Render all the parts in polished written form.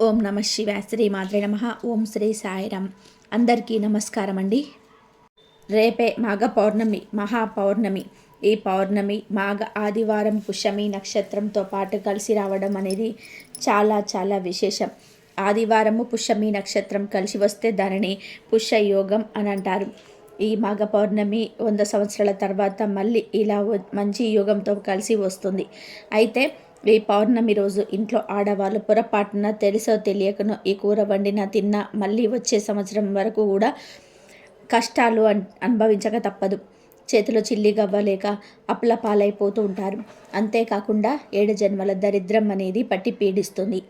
ఓం నమ శివాయ. శ్రీ మాత్రే నమః. ఓం శ్రీ సాయిరామ్. అందరికీ నమస్కారం అండి. రేపే మాఘ పౌర్ణమి, మహాపౌర్ణమి. ఈ పౌర్ణమి మాఘ ఆదివారం పుష్యమి నక్షత్రంతో పాటు కలిసి రావడం అనేది చాలా చాలా విశేషం. ఆదివారము పుష్యమి నక్షత్రం కలిసి వస్తే దానిని పుష్యయోగం అని అంటారు. ఈ మాఘ పౌర్ణమి 100 సంవత్సరాల తర్వాత మళ్ళీ ఇలా మంచి యోగంతో కలిసి వస్తుంది. అయితే ఈ పౌర్ణమి రోజు ఇంట్లో ఆడవాళ్ళు పొరపాటున తెలుసో తెలియకనో ఈ కూర వండిన తిన్నా మళ్ళీ వచ్చే సంవత్సరం వరకు కూడా కష్టాలు అనుభవించక తప్పదు. చేతిలో చిల్లి గవ్వలేక అప్పుల పాలైపోతూ ఉంటారు. అంతేకాకుండా 7 జన్మల దరిద్రం అనేది పట్టి పీడిస్తుంది.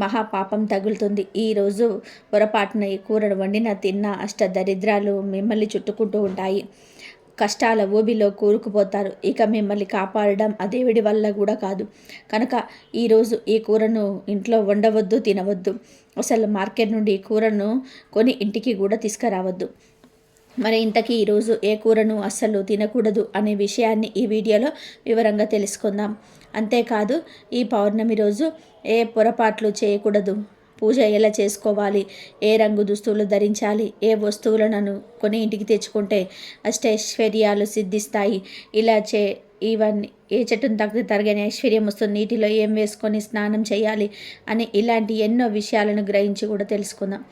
మహాపాపం తగులుతుంది. ఈరోజు పొరపాటున ఈ కూరను వండిన తిన్న దరిద్రాలు మిమ్మల్ని చుట్టుకుంటూ ఉంటాయి. కష్టాల ఊబిలో కూరుకుపోతారు. ఇక మిమ్మల్ని కాపాడడం ఆ దేవుడి వల్ల కూడా కాదు. కనుక ఈరోజు ఈ కూరను ఇంట్లో వండవద్దు, తినవద్దు. అసలు మార్కెట్ నుండి ఈ కూరను కొని ఇంటికి కూడా తీసుకురావద్దు. మరి ఇంతకీ ఈరోజు ఏ కూరను అస్సలు తినకూడదు అనే విషయాన్ని ఈ వీడియోలో వివరంగా తెలుసుకుందాం. అంతేకాదు ఈ పౌర్ణమి రోజు ఏ పొరపాట్లు చేయకూడదు, పూజ ఎలా చేసుకోవాలి, ఏ రంగు దుస్తువులు ధరించాలి, ఏ వస్తువులను కొని ఇంటికి తెచ్చుకుంటే అష్టైశ్వర్యాలు సిద్ధిస్తాయి, ఇవన్నీ ఏ చెట్టును తాకితే తరగని ఐశ్వర్యం వస్తుంది, నీటిలో ఏం వేసుకొని స్నానం చేయాలి అని ఇలాంటి ఎన్నో విషయాలను గ్రహించి కూడా తెలుసుకుందాం.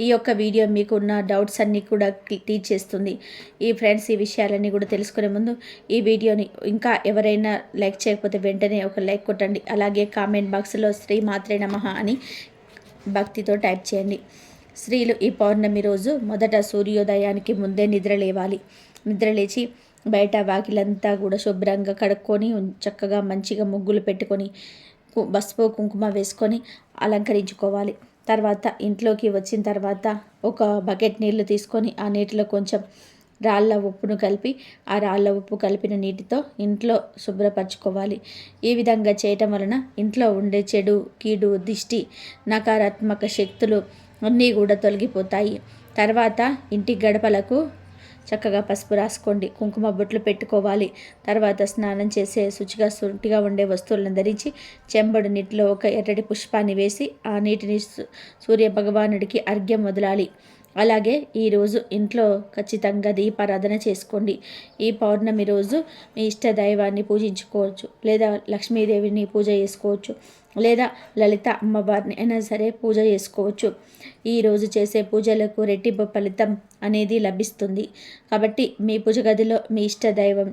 ఈ యొక్క వీడియో మీకున్న డౌట్స్ అన్నీ కూడా టీచ్ చేస్తుంది. ఈ విషయాలన్నీ కూడా తెలుసుకునే ముందు ఈ వీడియోని ఇంకా ఎవరైనా లైక్ చేయకపోతే వెంటనే ఒక లైక్ కొట్టండి. అలాగే కామెంట్ బాక్స్లో శ్రీ మాత్రే నమః అని భక్తితో టైప్ చేయండి. స్త్రీలు ఈ పౌర్ణమి రోజు మొదట సూర్యోదయానికి ముందే నిద్ర లేచి బయట వాకిలంతా కూడా శుభ్రంగా కడుక్కొని చక్కగా మంచిగా ముగ్గులు పెట్టుకొని పసుపు కుంకుమ వేసుకొని అలంకరించుకోవాలి. తర్వాత ఇంట్లోకి వచ్చిన తర్వాత ఒక బకెట్ నీళ్లు తీసుకొని ఆ నీటిలో కొంచెం రాళ్ళ ఉప్పును కలిపి ఆ రాళ్ళ ఉప్పు కలిపిన నీటితో ఇంట్లో శుభ్రపరచుకోవాలి. ఈ విధంగా చేయటం వలన ఇంట్లో ఉండే చెడు, కీడు, దిష్టి, నకారాత్మక శక్తులు అన్నీ కూడా తొలగిపోతాయి. తర్వాత ఇంటి గడపలకు చక్కగా పసుపు రాసుకోండి, కుంకుమ బొట్లు పెట్టుకోవాలి. తర్వాత స్నానం చేసే శుచిగా సుంటిగా ఉండే వస్తువులను ధరించి చెంబడు నీటిలో ఒక ఎర్రటి పుష్పాన్ని వేసి ఆ నీటిని సూర్య భగవానుడికి అర్ఘ్యం వదలాలి. అలాగే ఈరోజు ఇంట్లో ఖచ్చితంగా దీపారాధన చేసుకోండి. ఈ పౌర్ణమి రోజు మీ ఇష్ట దైవాన్ని పూజించుకోవచ్చు, లేదా లక్ష్మీదేవిని పూజ చేసుకోవచ్చు, లేదా లలిత అమ్మవారిని అయినా సరే పూజ చేసుకోవచ్చు. ఈరోజు చేసే పూజలకు రెట్టింపు ఫలితం అనేది లభిస్తుంది. కాబట్టి మీ పూజ గదిలో మీ ఇష్ట దైవం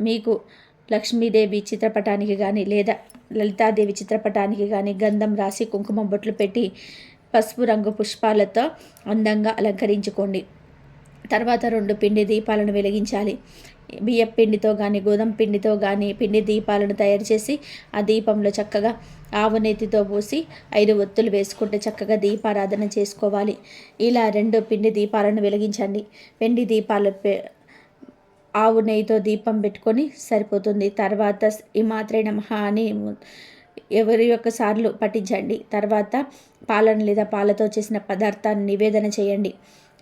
మీకు లక్ష్మీదేవి చిత్రపటానికి కానీ లేదా లలితాదేవి చిత్రపటానికి కానీ గంధం రాసి కుంకుమ బొట్లు పెట్టి పసుపు రంగు పుష్పాలతో అందంగా అలంకరించుకోండి. తర్వాత 2 పిండి దీపాలను వెలిగించాలి. బియ్యం పిండితో కానీ గోధుమ పిండితో కానీ పిండి దీపాలను తయారు చేసి ఆ దీపంలో చక్కగా ఆవు నెయ్యితో పోసి 5 ఒత్తులు వేసుకుంటే చక్కగా దీపారాధన చేసుకోవాలి. ఇలా 2 పిండి దీపాలను వెలిగించండి. పిండి దీపాలు ఆవు నెయ్యితో దీపం పెట్టుకొని సరిపోతుంది. తర్వాత ఈ మాత్రే నమః అని ఎవరి సార్లు పఠించండి. తర్వాత పాలన లేదా పాలతో చేసిన పదార్థాన్ని నివేదన చేయండి.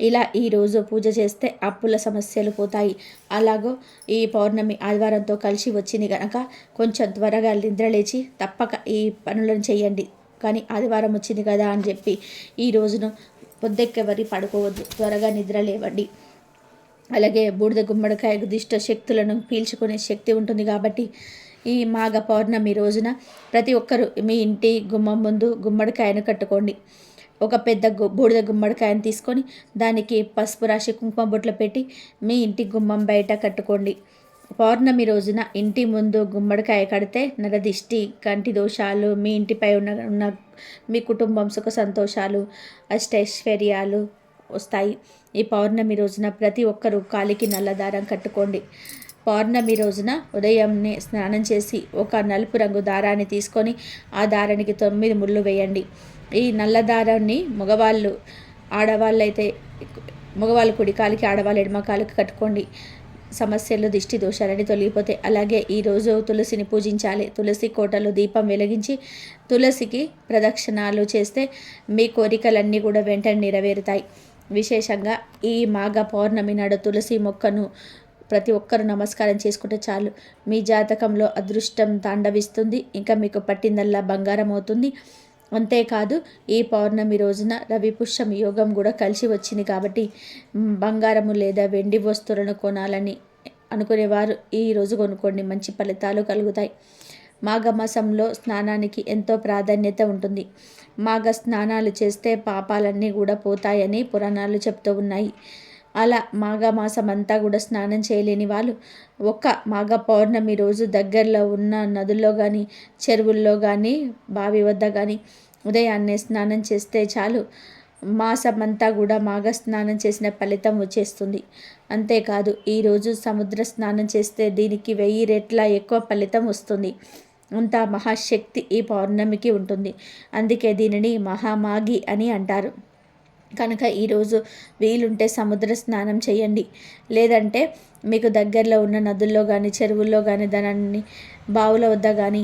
ఇలా ఈరోజు పూజ చేస్తే అప్పుల సమస్యలు పోతాయి. అలాగో ఈ పౌర్ణమి ఆదివారంతో కలిసి వచ్చింది కనుక కొంచెం త్వరగా నిద్రలేచి తప్పక ఈ పనులను చేయండి. కానీ ఆదివారం వచ్చింది కదా అని చెప్పి ఈ రోజును పొద్దెక్కెవరి పడుకోవద్దు, త్వరగా నిద్ర లేవండి. అలాగే బూడిద గుమ్మడికాయ దుష్ట శక్తులను పీల్చుకునే శక్తి ఉంటుంది. కాబట్టి ఈ మాఘ పౌర్ణమి రోజున ప్రతి ఒక్కరూ మీ ఇంటి గుమ్మం ముందు గుమ్మడికాయను కట్టుకోండి. ఒక పెద్ద బూడిద గుమ్మడికాయను తీసుకొని దానికి పసుపు రాసి కుంకుమ బొట్లు పెట్టి మీ ఇంటి గుమ్మం బయట కట్టుకోండి. పౌర్ణమి రోజున ఇంటి ముందు గుమ్మడికాయ కడితే నరదిష్టి, కంటి దోషాలు, మీ ఇంటిపై ఉన్న మీ కుటుంబం సుఖ సంతోషాలు, అష్టైశ్వర్యాలు వస్తాయి. ఈ పౌర్ణమి రోజున ప్రతి ఒక్కరూ కాలికి నల్లదారం కట్టుకోండి. పౌర్ణమి రోజున ఉదయంనే స్నానం చేసి ఒక నలుపు రంగు దారాన్ని తీసుకొని ఆ దారానికి 9 ముళ్ళు వేయండి. ఈ నల్ల దారాన్ని మగవాళ్ళు కుడి కాలికి, ఆడవాళ్ళు ఎడమ కాలికి కట్టుకోండి. సమస్యలు, దిష్టి దోషాలని తొలగిపోతాయి. అలాగే ఈరోజు తులసిని పూజించాలి. తులసి కోటలో దీపం వెలిగించి తులసికి ప్రదక్షిణాలు చేస్తే మీ కోరికలన్నీ కూడా వెంటనే నెరవేరుతాయి. విశేషంగా ఈ మాఘ పౌర్ణమి నాడు తులసి మొక్కను ప్రతి ఒక్కరు నమస్కారం చేసుకుంటే చాలు, మీ జాతకంలో అదృష్టం తాండవిస్తుంది. ఇంకా మీకు పట్టిందల్లా బంగారం అవుతుంది. అంతేకాదు ఈ పౌర్ణమి రోజున రవి పుష్యం యోగం కూడా కలిసి వచ్చింది కాబట్టి బంగారము లేదా వెండి వస్తువులను కొనాలని అనుకునేవారు ఈ రోజు కొనుక్కోండి, మంచి ఫలితాలు కలుగుతాయి. మాఘమాసంలో స్నానానికి ఎంతో ప్రాధాన్యత ఉంటుంది. మాఘ స్నానాలు చేస్తే పాపాలన్నీ కూడా పోతాయని పురాణాలు చెప్తూ ఉన్నాయి. అలా మాఘమాసం అంతా కూడా స్నానం చేయలేని వాళ్ళు ఒక్క మాఘ పౌర్ణమి రోజు దగ్గరలో ఉన్న నదుల్లో కానీ చెరువుల్లో కానీ బావి వద్ద కానీ ఉదయాన్నే స్నానం చేస్తే చాలు, మాసమంతా కూడా మాఘ స్నానం చేసిన ఫలితం వచ్చేస్తుంది. అంతేకాదు ఈరోజు సముద్ర స్నానం చేస్తే దీనికి 1000 రెట్ల ఎక్కువ ఫలితం వస్తుంది. అంత మహాశక్తి ఈ పౌర్ణమికి ఉంటుంది. అందుకే దీనిని మహామాఘి అని అంటారు. కనుక ఈరోజు వీలుంటే సముద్ర స్నానం చేయండి. లేదంటే మీకు దగ్గరలో ఉన్న నదుల్లో కానీ చెరువుల్లో కానీ దానాన్ని బావుల వద్ద కానీ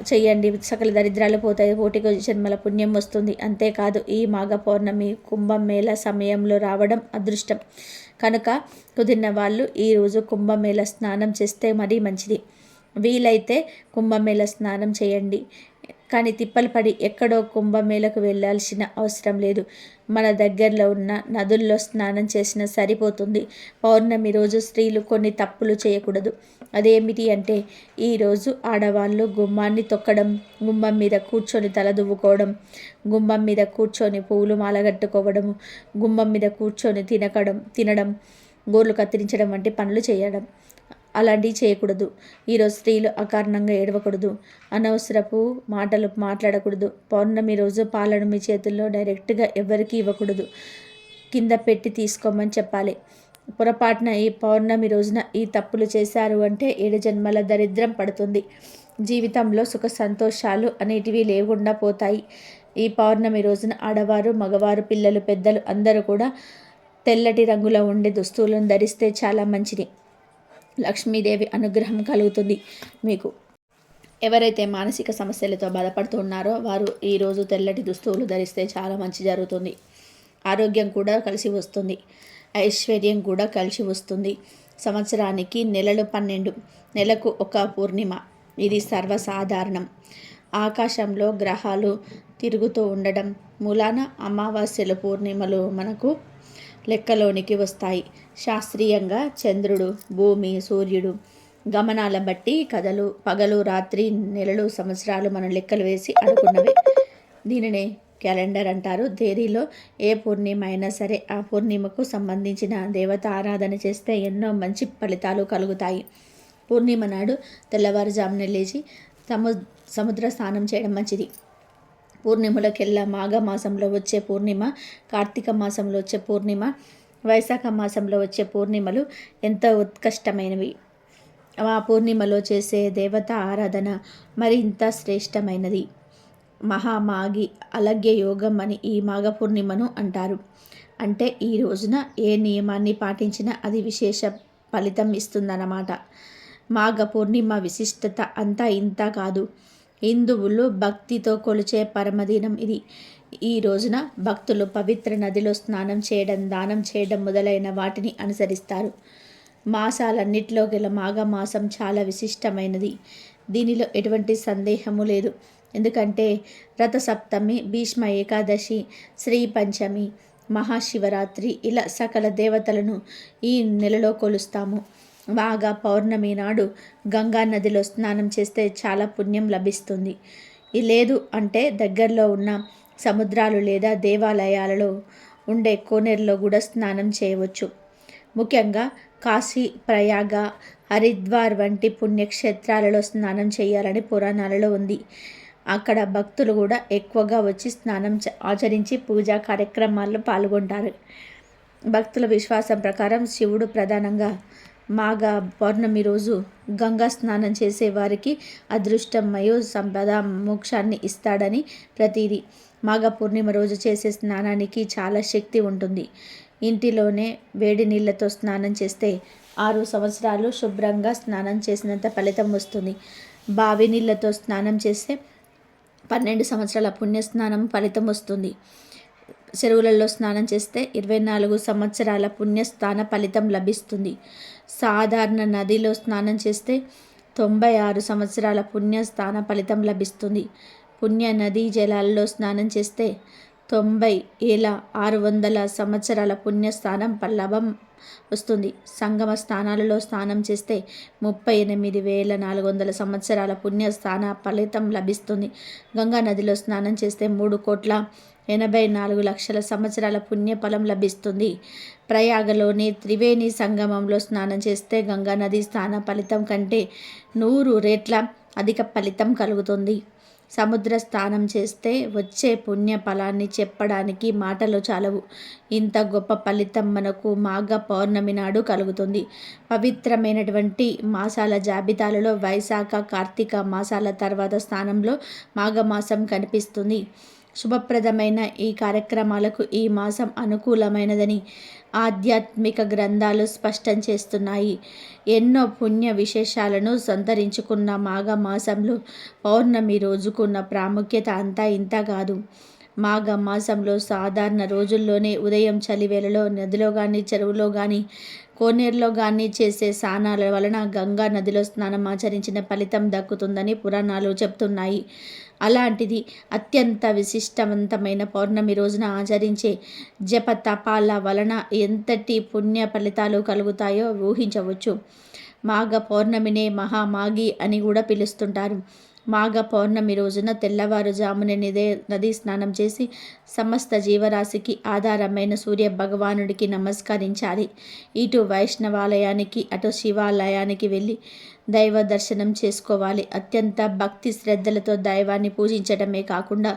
చెయ్యండి. సకల దరిద్రాలు పోతాయి, కోటికి జన్మల పుణ్యం వస్తుంది. అంతేకాదు ఈ మాఘ పౌర్ణమి కుంభమేళ సమయంలో రావడం అదృష్టం. కనుక కుదిరిన వాళ్ళు ఈరోజు కుంభమేళ స్నానం చేస్తే మరీ మంచిది. వీలైతే కుంభమేళ స్నానం చేయండి. కానీ తిప్పలు పడి ఎక్కడో కుంభమేళకు వెళ్ళాల్సిన అవసరం లేదు. మన దగ్గరలో ఉన్న నదుల్లో స్నానం చేసినా సరిపోతుంది. పౌర్ణమి రోజు స్త్రీలు కొన్ని తప్పులు చేయకూడదు. అదేమిటి అంటే ఈరోజు ఆడవాళ్ళు గుమ్మాన్ని తొక్కడం, గుమ్మం మీద కూర్చొని తల దువ్వుకోవడం, గుమ్మం మీద కూర్చొని పువ్వులు మాలగట్టుకోవడము, గుమ్మం మీద కూర్చొని తినడం, గోర్లు కత్తిరించడం వంటి పనులు చేయడం. అలాంటివి చేయకూడదు. ఈరోజు స్త్రీలు అకారణంగా ఏడవకూడదు, అనవసరపు మాటలు మాట్లాడకూడదు. పౌర్ణమి రోజు పాలను మీ చేతుల్లో డైరెక్ట్గా ఎవరికి ఇవ్వకూడదు, కింద పెట్టి తీసుకోమని చెప్పాలి. పొరపాటున ఈ పౌర్ణమి రోజున ఈ తప్పులు చేశారు అంటే 7 జన్మల దరిద్రం పడుతుంది. జీవితంలో సుఖ సంతోషాలు అనేటివి లేకుండా పోతాయి. ఈ పౌర్ణమి రోజున ఆడవారు, మగవారు, పిల్లలు, పెద్దలు అందరూ కూడా తెల్లటి రంగులో ఉండే దుస్తువులను ధరిస్తే చాలా మంచిది. లక్ష్మీదేవి అనుగ్రహం కలుగుతుంది మీకు. ఎవరైతే మానసిక సమస్యలతో బాధపడుతున్నారో వారు ఈరోజు తెల్లటి దుస్తువులు ధరిస్తే చాలా మంచి జరుగుతుంది. ఆరోగ్యం కూడా కలిసి వస్తుంది, ఐశ్వర్యం కూడా కలిసి వస్తుంది. సంవత్సరానికి నెలలు 12, నెలకు ఒక పూర్ణిమ, ఇది సర్వసాధారణం. ఆకాశంలో గ్రహాలు తిరుగుతూ ఉండడం మూలాన అమావాస్యలు, పూర్ణిమలు మనకు లెక్కలోనికి వస్తాయి. శాస్త్రీయంగా చంద్రుడు, భూమి, సూర్యుడు గమనాల బట్టి పగలు, రాత్రి, నెలలు, సంవత్సరాలు మనం లెక్కలు వేసి అనుకున్నవే. దీనినే క్యాలెండర్ అంటారు. తేదీలో ఏ పూర్ణిమ అయినా సరే ఆ పూర్ణిమకు సంబంధించిన దేవత ఆరాధన చేస్తే ఎన్నో మంచి ఫలితాలు కలుగుతాయి. పూర్ణిమ నాడు తెల్లవారుజామున లేచి సముద్ర స్నానం చేయడం మంచిది. పూర్ణిమలకెల్లా మాఘ మాసంలో వచ్చే పూర్ణిమ, కార్తీక మాసంలో వచ్చే పూర్ణిమ, వైశాఖ మాసంలో వచ్చే పూర్ణిమలు ఎంతో ఉత్కృష్టమైనవి. ఆ పూర్ణిమలో చేసే దేవత ఆరాధన మరింత శ్రేష్టమైనది. మహామాఘి అలగ్య యోగం అని ఈ మాఘ పూర్ణిమను అంటారు. అంటే ఈ రోజున ఏ నియమాన్ని పాటించినా అది విశేష ఫలితం ఇస్తుందన్నమాట. మాఘ పూర్ణిమ విశిష్టత అంతా ఇంత కాదు. హిందువులు భక్తితో కొలిచే పరమదినం ఇది. ఈ రోజున భక్తులు పవిత్ర నదిలో స్నానం చేయడం, దానం చేయడం మొదలైన వాటిని అనుసరిస్తారు. మాసాలన్నిటిలో గల మాఘమాసం చాలా విశిష్టమైనది. దీనిలో ఎటువంటి సందేహము లేదు. ఎందుకంటే రథసప్తమి, భీష్మ ఏకాదశి, శ్రీ పంచమి, మహాశివరాత్రి ఇలా సకల దేవతలను ఈ నెలలో కొలుస్తాము. మాఘ పౌర్ణమి నాడు గంగా నదిలో స్నానం చేస్తే చాలా పుణ్యం లభిస్తుంది. లేదు అంటే దగ్గరలో ఉన్న సముద్రాలు లేదా దేవాలయాలలో ఉండే కోనేరులో కూడా స్నానం చేయవచ్చు. ముఖ్యంగా కాశీ, ప్రయాగ, హరిద్వార్ వంటి పుణ్యక్షేత్రాలలో స్నానం చేయాలని పురాణాలలో ఉంది. అక్కడ భక్తులు కూడా ఎక్కువగా వచ్చి స్నానం ఆచరించి పూజా కార్యక్రమాల్లో పాల్గొంటారు. భక్తుల విశ్వాసం ప్రకారం శివుడు ప్రధానంగా మాఘ పౌర్ణమి రోజు గంగా స్నానం చేసే వారికి అదృష్టం, సంపద, మోక్షాన్ని ఇస్తాడని ప్రతీది. మాఘ పూర్ణిమ రోజు చేసే స్నానానికి చాలా శక్తి ఉంటుంది. ఇంటిలోనే వేడి నీళ్ళతో స్నానం చేస్తే 6 సంవత్సరాలు శుభ్రంగా స్నానం చేసినంత ఫలితం వస్తుంది. బావి నీళ్ళతో స్నానం చేస్తే 12 సంవత్సరాల పుణ్యస్నానం ఫలితం వస్తుంది. చెరువులలో స్నానం చేస్తే 24 సంవత్సరాల పుణ్యస్నాన ఫలితం లభిస్తుంది. సాధారణ నదిలో స్నానం చేస్తే 96 సంవత్సరాల పుణ్యస్నాన ఫలితం లభిస్తుంది. పుణ్య నదీ జలాల్లో స్నానం చేస్తే 90,600 సంవత్సరాల పుణ్యస్థానం లాభం వస్తుంది. సంగమ స్నానాలలో స్నానం చేస్తే 38,400 సంవత్సరాల పుణ్యస్థాన ఫలితం లభిస్తుంది. గంగా నదిలో స్నానం చేస్తే 3,84,00,000 సంవత్సరాల పుణ్యఫలం లభిస్తుంది. ప్రయాగలోని త్రివేణి సంగమంలో స్నానం చేస్తే గంగా నది స్నాన ఫలితం కంటే 100 రెట్ల అధిక ఫలితం కలుగుతుంది. సముద్ర స్నానం చేస్తే వచ్చే పుణ్య ఫలాన్ని చెప్పడానికి మాటలు చాలవు. ఇంత గొప్ప ఫలితం మనకు మాఘ పౌర్ణమి నాడు కలుగుతుంది. పవిత్రమైనటువంటి మాసాల జాబితాలలో వైశాఖ, కార్తీక మాసాల తర్వాత స్థానంలో మాఘమాసం కనిపిస్తుంది. శుభప్రదమైన ఈ కార్యక్రమాలకు ఈ మాసం అనుకూలమైనదని ఆధ్యాత్మిక గ్రంథాలు స్పష్టం చేస్తున్నాయి. ఎన్నో పుణ్య విశేషాలను సంతరించుకున్న మాఘమాసంలో పౌర్ణమి రోజుకున్న ప్రాముఖ్యత అంతా ఇంత కాదు. మాఘమాసంలో సాధారణ రోజుల్లోనే ఉదయం చలివేళలో నదిలో కానీ, చెరువులో కానీ, కోనేరులో కానీ చేసే స్నానాల వలన గంగా నదిలో స్నానం ఆచరించిన ఫలితం దక్కుతుందని పురాణాలు చెప్తున్నాయి. అలాంటిది అత్యంత విశిష్టవంతమైన పౌర్ణమి రోజున ఆచరించే జప తపాల వలన ఎంతటి పుణ్య ఫలితాలు కలుగుతాయో ఊహించవచ్చు. మాఘ పౌర్ణమినే మహామాఘి అని కూడా పిలుస్తుంటారు. మాఘ పౌర్ణమి రోజున తెల్లవారుజామున నదీ స్నానం చేసి సమస్త జీవరాశికి ఆధారమైన సూర్య భగవానుడికి నమస్కరించాలి. ఇటు వైష్ణవాలయానికి అటు శివాలయానికి వెళ్ళి దైవ దర్శనం చేసుకోవాలి. అత్యంత భక్తి శ్రద్ధలతో దైవాన్ని పూజించడమే కాకుండా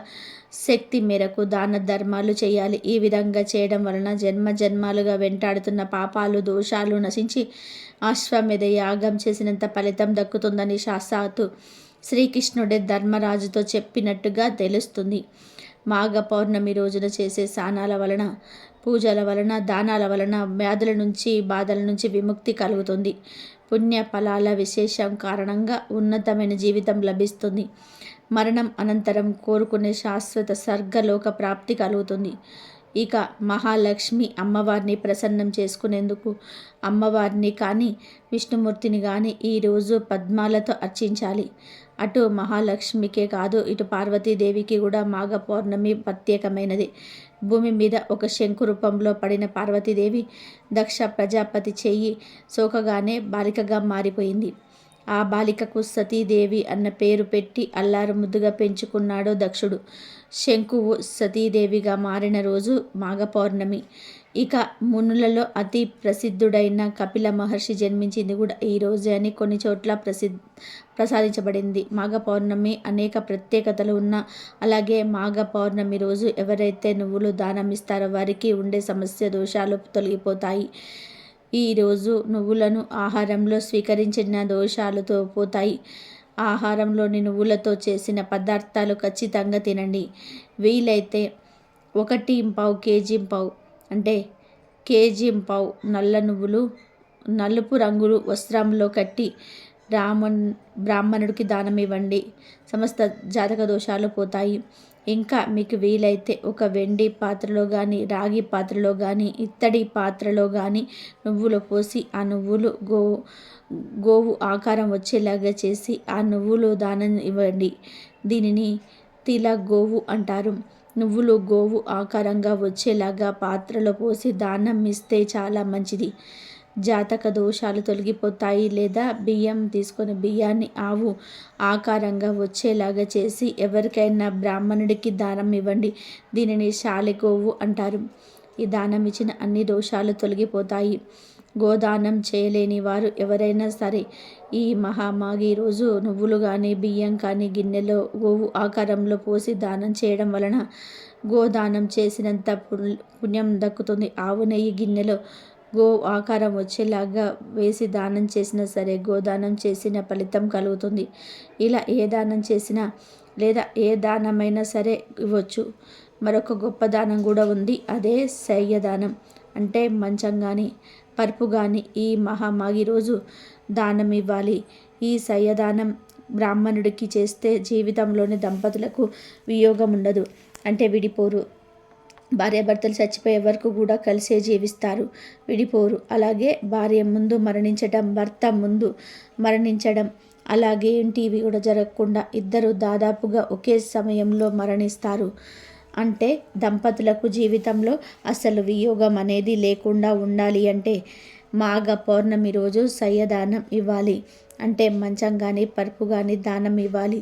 శక్తి మేరకు దాన ధర్మాలు చేయాలి. ఈ విధంగా చేయడం వలన జన్మ జన్మాలుగా వెంటాడుతున్న పాపాలు, దోషాలు నశించి అశ్వమేధ యాగం చేసినంత ఫలితం దక్కుతుందని శాస్త్రాతు శ్రీకృష్ణుడే ధర్మరాజుతో చెప్పినట్టుగా తెలుస్తుంది. మాఘ పౌర్ణమి రోజున చేసే స్నానాల వలన, పూజల వలన, దానాల వలన వ్యాధుల నుంచి, బాధల నుంచి విముక్తి కలుగుతుంది. పుణ్య ఫలాల విశేషం కారణంగా ఉన్నతమైన జీవితం లభిస్తుంది. మరణం అనంతరం కోరుకునే శాశ్వత స్వర్గలోక ప్రాప్తి కలుగుతుంది. ఇక మహాలక్ష్మి అమ్మవారిని ప్రసన్నం చేసుకునేందుకు అమ్మవారిని కానీ, విష్ణుమూర్తిని కానీ ఈరోజు పద్మాలతో అర్చించాలి. అటు మహాలక్ష్మికే కాదు, ఇటు పార్వతీదేవికి కూడా మాఘ పౌర్ణమి ప్రత్యేకమైనది. భూమి మీద ఒక శంకు రూపంలో పడిన పార్వతీదేవి దక్ష ప్రజాపతి చెయ్యి సోకగానే బాలికగా మారిపోయింది. ఆ బాలికకు సతీదేవి అన్న పేరు పెట్టి అల్లారు ముద్దుగా పెంచుకున్నాడు దక్షుడు. శంకువు సతీదేవిగా మారిన రోజు మాఘ పౌర్ణమి. ఇక మునులలో అతి ప్రసిద్ధుడైన కపిల మహర్షి జన్మించింది కూడా ఈ రోజే అని కొన్ని చోట్ల ప్రసాదించబడింది. మాఘ పౌర్ణమి అనేక ప్రత్యేకతలు ఉన్న, అలాగే మాఘ పౌర్ణమి రోజు ఎవరైతే నువ్వులు దానం ఇస్తారో వారికి ఉండే సమస్య దోషాలు తొలగిపోతాయి. ఈరోజు నువ్వులను ఆహారంలో స్వీకరించిన దోషాలతో పోతాయి. ఆహారంలోని నువ్వులతో చేసిన పదార్థాలు ఖచ్చితంగా తినండి. వీలైతే 1.5 కేజీ అంటే కేజీ నల్ల నువ్వులు నలుపు రంగులు వస్త్రంలో కట్టి బ్రాహ్మణుడికి దానం ఇవ్వండి. సమస్త జాతక దోషాలు పోతాయి. ఇంకా మీకు వీలైతే ఒక వెండి పాత్రలో కానీ, రాగి పాత్రలో కానీ, ఇత్తడి పాత్రలో కానీ నువ్వులు పోసి ఆ నువ్వులు గోవు ఆకారం వచ్చేలాగా చేసి ఆ నువ్వులు దానం ఇవ్వండి. దీనిని తిల గోవు అంటారు. నువ్వులు గోవు ఆకారంగా వచ్చేలాగా పాత్రలో పోసి దానం ఇస్తే చాలా మంచిది. జాతక దోషాలు తొలగిపోతాయి. లేదా బియ్యం తీసుకొని బియ్యాన్ని ఆవు ఆకారంగా వచ్చేలాగా చేసి ఎవరికైనా బ్రాహ్మణుడికి దానం ఇవ్వండి. దీనిని శాలిగోవు అంటారు. ఈ దానం ఇచ్చిన అన్ని దోషాలు తొలగిపోతాయి. గోదానం చేయలేని వారు ఎవరైనా సరే ఈ మహామాఘి రోజు నువ్వులు కానీ, బియ్యం కానీ గిన్నెలో గోవు ఆకారంలో పోసి దానం చేయడం వలన గోదానం చేసినంత పుణ్యం దక్కుతుంది. ఆవు నెయ్యి గిన్నెలో గో ఆకారం వచ్చేలాగా వేసి దానం చేసినా సరే గోదానం చేసిన ఫలితం కలుగుతుంది. ఇలా ఏ దానం చేసినా లేదా ఏ దానమైనా సరే ఇవ్వచ్చు. మరొక గొప్ప దానం కూడా ఉంది. అదే శయ్యదానం. అంటే మంచం కానీ, పరుపు కానీ ఈ మహామాఘి రోజు దానం ఇవ్వాలి. ఈ శయ్యదానం బ్రాహ్మణుడికి చేస్తే జీవితంలోని దంపతులకు వియోగం ఉండదు. అంటే విడిపోరు. భార్యాభర్తలు చచ్చిపోయే వరకు కూడా కలిసే జీవిస్తారు, విడిపోరు. అలాగే భార్య ముందు మరణించడం, భర్త ముందు మరణించడం అలాగే ఏంటివి కూడా జరగకుండా ఇద్దరు దాదాపుగా ఒకే సమయంలో మరణిస్తారు. అంటే దంపతులకు జీవితంలో అసలు వియోగం అనేది లేకుండా ఉండాలి అంటే మాఘ పౌర్ణమి రోజు సయ్యదానం ఇవ్వాలి. అంటే మంచం కానీ పరుపు కానీ దానం ఇవ్వాలి.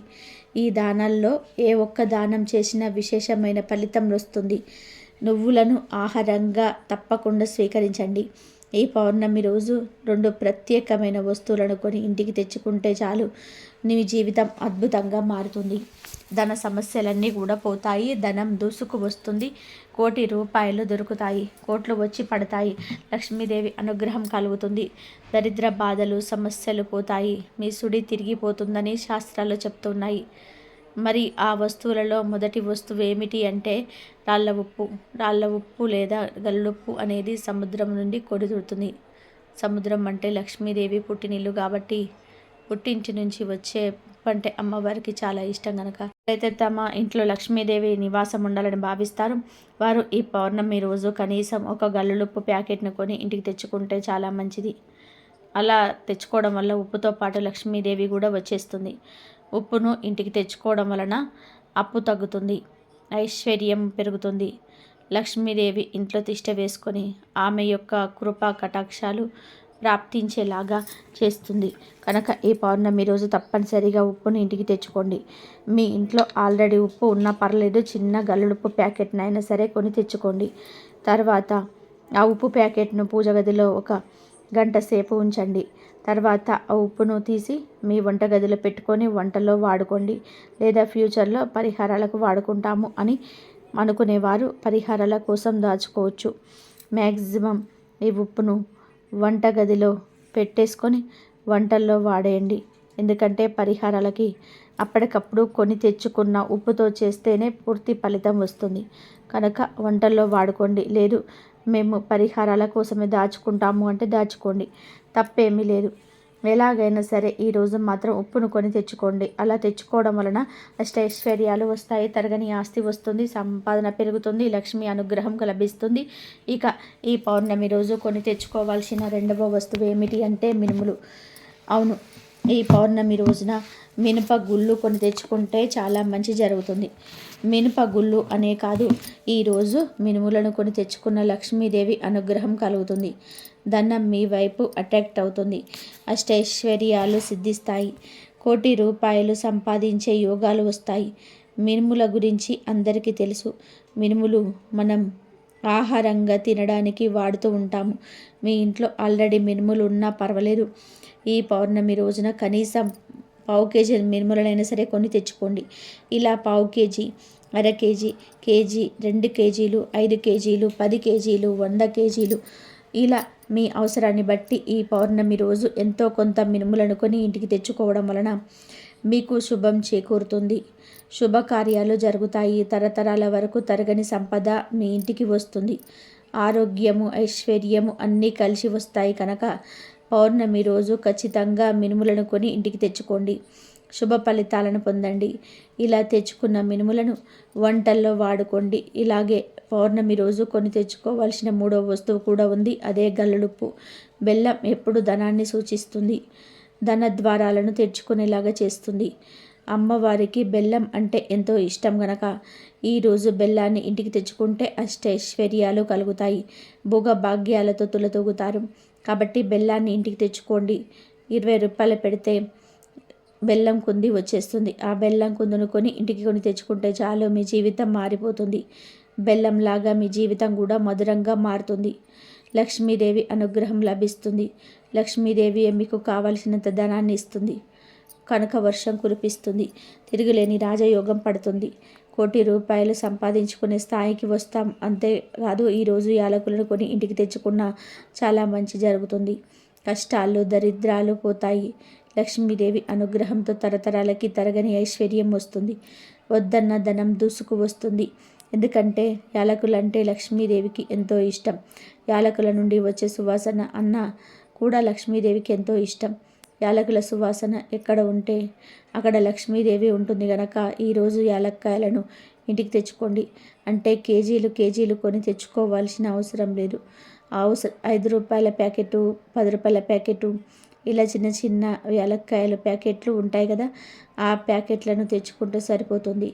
ఈ దానాల్లో ఏ ఒక్క దానం చేసినా విశేషమైన ఫలితం వస్తుంది. నువ్వులను ఆహారంగా తప్పకుండా స్వీకరించండి. ఈ పౌర్ణమి రోజు 2 ప్రత్యేకమైన వస్తువులను కొని ఇంటికి తెచ్చుకుంటే చాలు, నీ జీవితం అద్భుతంగా మారుతుంది. ధన సమస్యలన్నీ కూడా పోతాయి. ధనం దూసుకు వస్తుంది. కోటి రూపాయలు దొరుకుతాయి. కోట్లు వచ్చి పడతాయి. లక్ష్మీదేవి అనుగ్రహం కలుగుతుంది. దరిద్ర బాధలు సమస్యలు పోతాయి. మీ సుడి తిరిగిపోతుందని శాస్త్రాలు చెప్తున్నాయి. మరి ఆ వస్తువులలో మొదటి వస్తువు ఏమిటి అంటే రాళ్ళ ఉప్పు. రాళ్ళ ఉప్పు లేదా గల్లుప్పు అనేది సముద్రం నుండి కొడుతుంది. సముద్రం అంటే లక్ష్మీదేవి పుట్టినిల్లు కాబట్టి పుట్టింటి నుంచి వచ్చే అంటే అమ్మవారికి చాలా ఇష్టం కనుక అయితే తమ ఇంట్లో లక్ష్మీదేవి నివాసం ఉండాలని భావిస్తారు. వారు ఈ పౌర్ణమి రోజు కనీసం ఒక గల్లులుప్పు ప్యాకెట్ను కొని ఇంటికి తెచ్చుకుంటే చాలా మంచిది. అలా తెచ్చుకోవడం వల్ల ఉప్పుతో పాటు లక్ష్మీదేవి కూడా వచ్చేస్తుంది. ఉప్పును ఇంటికి తెచ్చుకోవడం వలన అప్పు తగ్గుతుంది, ఐశ్వర్యం పెరుగుతుంది. లక్ష్మీదేవి ఇంట్లో తిష్ట వేసుకొని ఆమె యొక్క కృపా కటాక్షాలు ప్రాప్తించేలాగా చేస్తుంది. కనుక ఈ పౌర్ణమి రోజు తప్పనిసరిగా ఉప్పును ఇంటికి తెచ్చుకోండి. మీ ఇంట్లో ఆల్రెడీ ఉప్పు ఉన్నా పర్లేదు, చిన్న గల్లుడుప్పు ప్యాకెట్నైనా సరే కొని తెచ్చుకోండి. తర్వాత ఆ ఉప్పు ప్యాకెట్ను పూజ గదిలో 1 గంట సేపు ఉంచండి. తర్వాత ఆ ఉప్పును తీసి మీ వంటగదిలో పెట్టుకొని వంటలో వాడుకోండి. లేదా ఫ్యూచర్లో పరిహారాలకు వాడుకుంటాము అని అనుకునేవారు పరిహారాల కోసం దాచుకోవచ్చు. మ్యాక్సిమం ఈ ఉప్పును వంటగదిలో పెట్టేసుకొని వంటల్లో వాడేయండి. ఎందుకంటే పరిహారాలకి అప్పటికప్పుడు కొని తెచ్చుకున్న ఉప్పుతో చేస్తేనే పూర్తి ఫలితం వస్తుంది. కనుక వంటల్లో వాడుకోండి. లేదు మేము పరిహారాల కోసమే దాచుకుంటాము అంటే దాచుకోండి, తప్పేమీ లేదు. ఎలాగైనా సరే ఈరోజు మాత్రం ఉప్పును కొని తెచ్చుకోండి. అలా తెచ్చుకోవడం వలన అష్టైశ్వర్యాలు వస్తాయి, తరగని ఆస్తి వస్తుంది, సంపాదన పెరుగుతుంది, లక్ష్మి అనుగ్రహం లభిస్తుంది. ఇక ఈ పౌర్ణమి రోజు కొని తెచ్చుకోవాల్సిన 2వ వస్తువు ఏమిటి అంటే మినుములు. అవును, ఈ పౌర్ణమి రోజున మినప గుళ్ళు కొని తెచ్చుకుంటే చాలా మంచి జరుగుతుంది. మినప గుళ్ళు అనే కాదు, ఈరోజు మినుములను కొని తెచ్చుకున్న లక్ష్మీదేవి అనుగ్రహం కలుగుతుంది. ధనం మీ వైపు అట్రాక్ట్ అవుతుంది. అష్టైశ్వర్యాలు సిద్ధిస్తాయి. కోటి రూపాయలు సంపాదించే యోగాలు వస్తాయి. మినుముల గురించి అందరికీ తెలుసు. మినుములు మనం ఆహారంగా తినడానికి వాడుతూ ఉంటాము. మీ ఇంట్లో ఆల్రెడీ మినుములు ఉన్నా పర్వాలేదు. ఈ పౌర్ణమి రోజున కనీసం 1/2 కేజీ మినుములనైనా సరే కొని తెచ్చుకోండి. ఇలా 1/2 కేజీ, అర కేజీ, కేజీ, 2 కేజీలు, 5 కేజీలు, 10 కేజీలు, 100 కేజీలు, ఇలా మీ అవసరాన్ని బట్టి ఈ పౌర్ణమి రోజు ఎంతో కొంత మినుములను కొని ఇంటికి తెచ్చుకోవడం వలన మీకు శుభం చేకూరుతుంది. శుభకార్యాలు జరుగుతాయి. తరతరాల వరకు తరగని సంపద మీ ఇంటికి వస్తుంది. ఆరోగ్యము, ఐశ్వర్యము అన్నీ కలిసి వస్తాయి. కనుక పౌర్ణమి రోజు ఖచ్చితంగా మినుములను కొని ఇంటికి తెచ్చుకోండి. శుభ ఫలితాలను పొందండి. ఇలా తెచ్చుకున్న మినుములను వంటల్లో వాడుకోండి. ఇలాగే పౌర్ణమి రోజు కొని తెచ్చుకోవాల్సిన 3వ వస్తువు కూడా ఉంది. అదే గల్లుడుప్పు. బెల్లం ఎప్పుడు ధనాన్ని సూచిస్తుంది, ధన ద్వారాలను తెచ్చుకునేలాగా చేస్తుంది. అమ్మవారికి బెల్లం అంటే ఎంతో ఇష్టం గనక ఈరోజు బెల్లాన్ని ఇంటికి తెచ్చుకుంటే అష్టైశ్వర్యాలు కలుగుతాయి. భోగ భాగ్యాలతో తులతూగుతారు. కాబట్టి బెల్లాన్ని ఇంటికి తెచ్చుకోండి. 20 రూపాయలు పెడితే బెల్లం కుంది వచ్చేస్తుంది. ఆ బెల్లం కుందును కొని ఇంటికి కొని తెచ్చుకుంటే చాలు, మీ జీవితం మారిపోతుంది. బెల్లంలాగా మీ జీవితం కూడా మధురంగా మారుతుంది. లక్ష్మీదేవి అనుగ్రహం లభిస్తుంది. లక్ష్మీదేవి మీకు కావలసినంత ధనాన్ని ఇస్తుంది. కనుక వర్షం కురిపిస్తుంది. తిరుగులేని రాజయోగం పడుతుంది. కోటి రూపాయలు సంపాదించుకునే స్థాయికి వస్తాం. అంతేకాదు ఈరోజు యాలకులను కొని ఇంటికి తెచ్చుకున్న చాలా మంచి జరుగుతుంది. కష్టాలు, దరిద్రాలు పోతాయి. లక్ష్మీదేవి అనుగ్రహంతో తరతరాలకి తరగని ఐశ్వర్యం వస్తుంది. వద్దన్న ధనం దూసుకు వస్తుంది. ఎందుకంటే యాలకులంటే లక్ష్మీదేవికి ఎంతో ఇష్టం. యాలకుల నుండి వచ్చే సువాసన అన్న కూడా లక్ష్మీదేవికి ఎంతో ఇష్టం. యాలకుల సువాసన ఎక్కడ ఉంటే అక్కడ లక్ష్మీదేవి ఉంటుంది కనుక ఈరోజు యాలక్కాయలను ఇంటికి తెచ్చుకోండి. అంటే కేజీలు కేజీలు కొని తెచ్చుకోవాల్సిన అవసరం లేదు. 5 రూపాయల ప్యాకెటు, 10 రూపాయల ప్యాకెటు, ఇలా చిన్న చిన్న యాలక్కాయల ప్యాకెట్లు ఉంటాయి కదా, ఆ ప్యాకెట్లను తెచ్చుకుంటే సరిపోతుంది.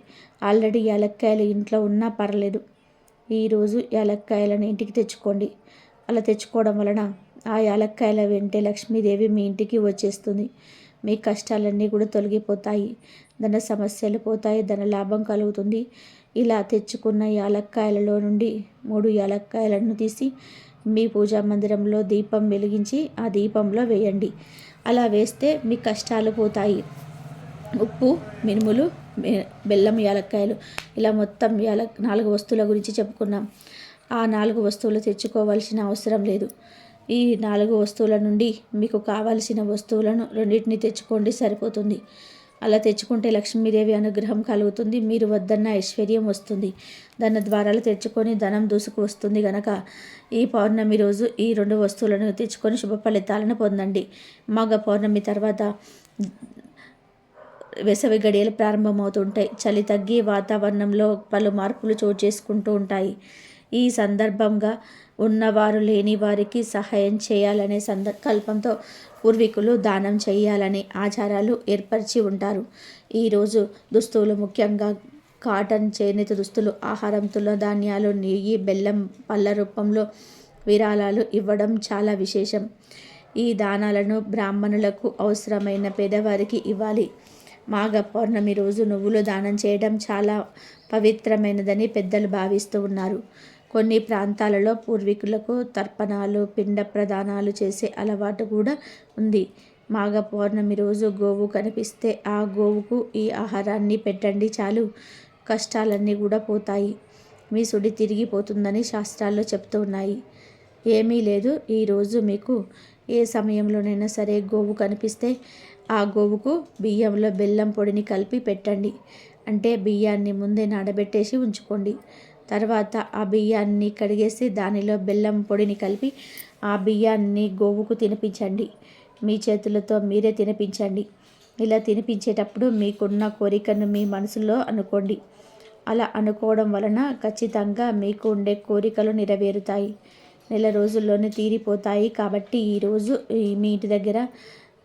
ఆల్రెడీ యాలక్కాయలు ఇంట్లో ఉన్నా పర్లేదు. ఈరోజు యాలక్కాయలను ఇంటికి తెచ్చుకోండి. అలా తెచ్చుకోవడం వలన ఆ యాలక్కాయల వెంటే లక్ష్మీదేవి మీ ఇంటికి వచ్చేస్తుంది. మీ కష్టాలన్నీ కూడా తొలగిపోతాయి, ధన సమస్యలు పోతాయి, ధన లాభం కలుగుతుంది. ఇలా తెచ్చుకున్న యాలక్కాయలలో నుండి 3 యాలక్కాయలను తీసి మీ పూజా మందిరంలో దీపం వెలిగించి ఆ దీపంలో వేయండి. అలా వేస్తే మీ కష్టాలు పోతాయి. ఉప్పు, మినుములు, బెల్లం, యాలక్కాయలు ఇలా మొత్తం 4 వస్తువుల గురించి చెప్పుకున్నాం. ఆ 4 వస్తువులు తెచ్చుకోవాల్సిన అవసరం లేదు. ఈ 4 వస్తువుల నుండి మీకు కావాల్సిన వస్తువులను రెండింటిని తెచ్చుకోండి, సరిపోతుంది. అలా తెచ్చుకుంటే లక్ష్మీదేవి అనుగ్రహం కలుగుతుంది. మీరు వద్దన్న ఐశ్వర్యం వస్తుంది. ధన ద్వారాలు తెచ్చుకొని ధనం దూసుకు వస్తుంది గనక ఈ పౌర్ణమి రోజు ఈ 2 వస్తువులను తెచ్చుకొని శుభ ఫలితాలను పొందండి. మాఘ పౌర్ణమి తర్వాత వేసవి గడియలు ప్రారంభమవుతుంటాయి. చలి తగ్గి వాతావరణంలో పలు మార్పులు చోటు చేసుకుంటూ ఉంటాయి. ఈ సందర్భంగా ఉన్నవారు లేని వారికి సహాయం చేయాలనే సంకల్పంతో పూర్వీకులు దానం చేయాలనే ఆచారాలు ఏర్పరిచి ఉంటారు. ఈరోజు దుస్తులు, ముఖ్యంగా కాటన్, చేనేత దుస్తులు, ఆహారం, ధాన్యాలు, నెయ్యి, బెల్లం, పళ్ళ రూపంలో విరాళాలు ఇవ్వడం చాలా విశేషం. ఈ దానాలను బ్రాహ్మణులకు, అవసరమైన పేదవారికి ఇవ్వాలి. మాఘ పౌర్ణమి రోజు నువ్వులు దానం చేయడం చాలా పవిత్రమైనదని పెద్దలు భావిస్తూ ఉన్నారు. కొన్ని ప్రాంతాలలో పూర్వీకులకు తర్పణాలు, పిండ ప్రదానాలు చేసే అలవాటు కూడా ఉంది. మాఘ పౌర్ణమి రోజు గోవు కనిపిస్తే ఆ గోవుకు ఈ ఆహారాన్ని పెట్టండి, చాలు, కష్టాలన్నీ కూడా పోతాయి. మీ సుడి తిరిగిపోతుందని శాస్త్రాల్లో చెప్తూ ఉన్నాయి. ఏమీ లేదు, ఈరోజు మీకు ఏ సమయంలోనైనా సరే గోవు కనిపిస్తే ఆ గోవుకు బియ్యంలో బెల్లం పొడిని కలిపి పెట్టండి. అంటే బియ్యాన్ని ముందే నానబెట్టేసి ఉంచుకోండి. తర్వాత ఆ బియ్యాన్ని కడిగేసి దానిలో బెల్లం పొడిని కలిపి ఆ బియ్యాన్ని గోవుకు తినిపించండి. మీ చేతులతో మీరే తినిపించండి. ఇలా తినిపించేటప్పుడు మీకున్న కోరికను మీ మనసులో అనుకోండి. అలా అనుకోవడం వలన ఖచ్చితంగా మీకు ఉండే కోరికలు నెరవేరుతాయి. నెల రోజుల్లోనే తీరిపోతాయి. కాబట్టి ఈరోజు మీ ఇంటి దగ్గర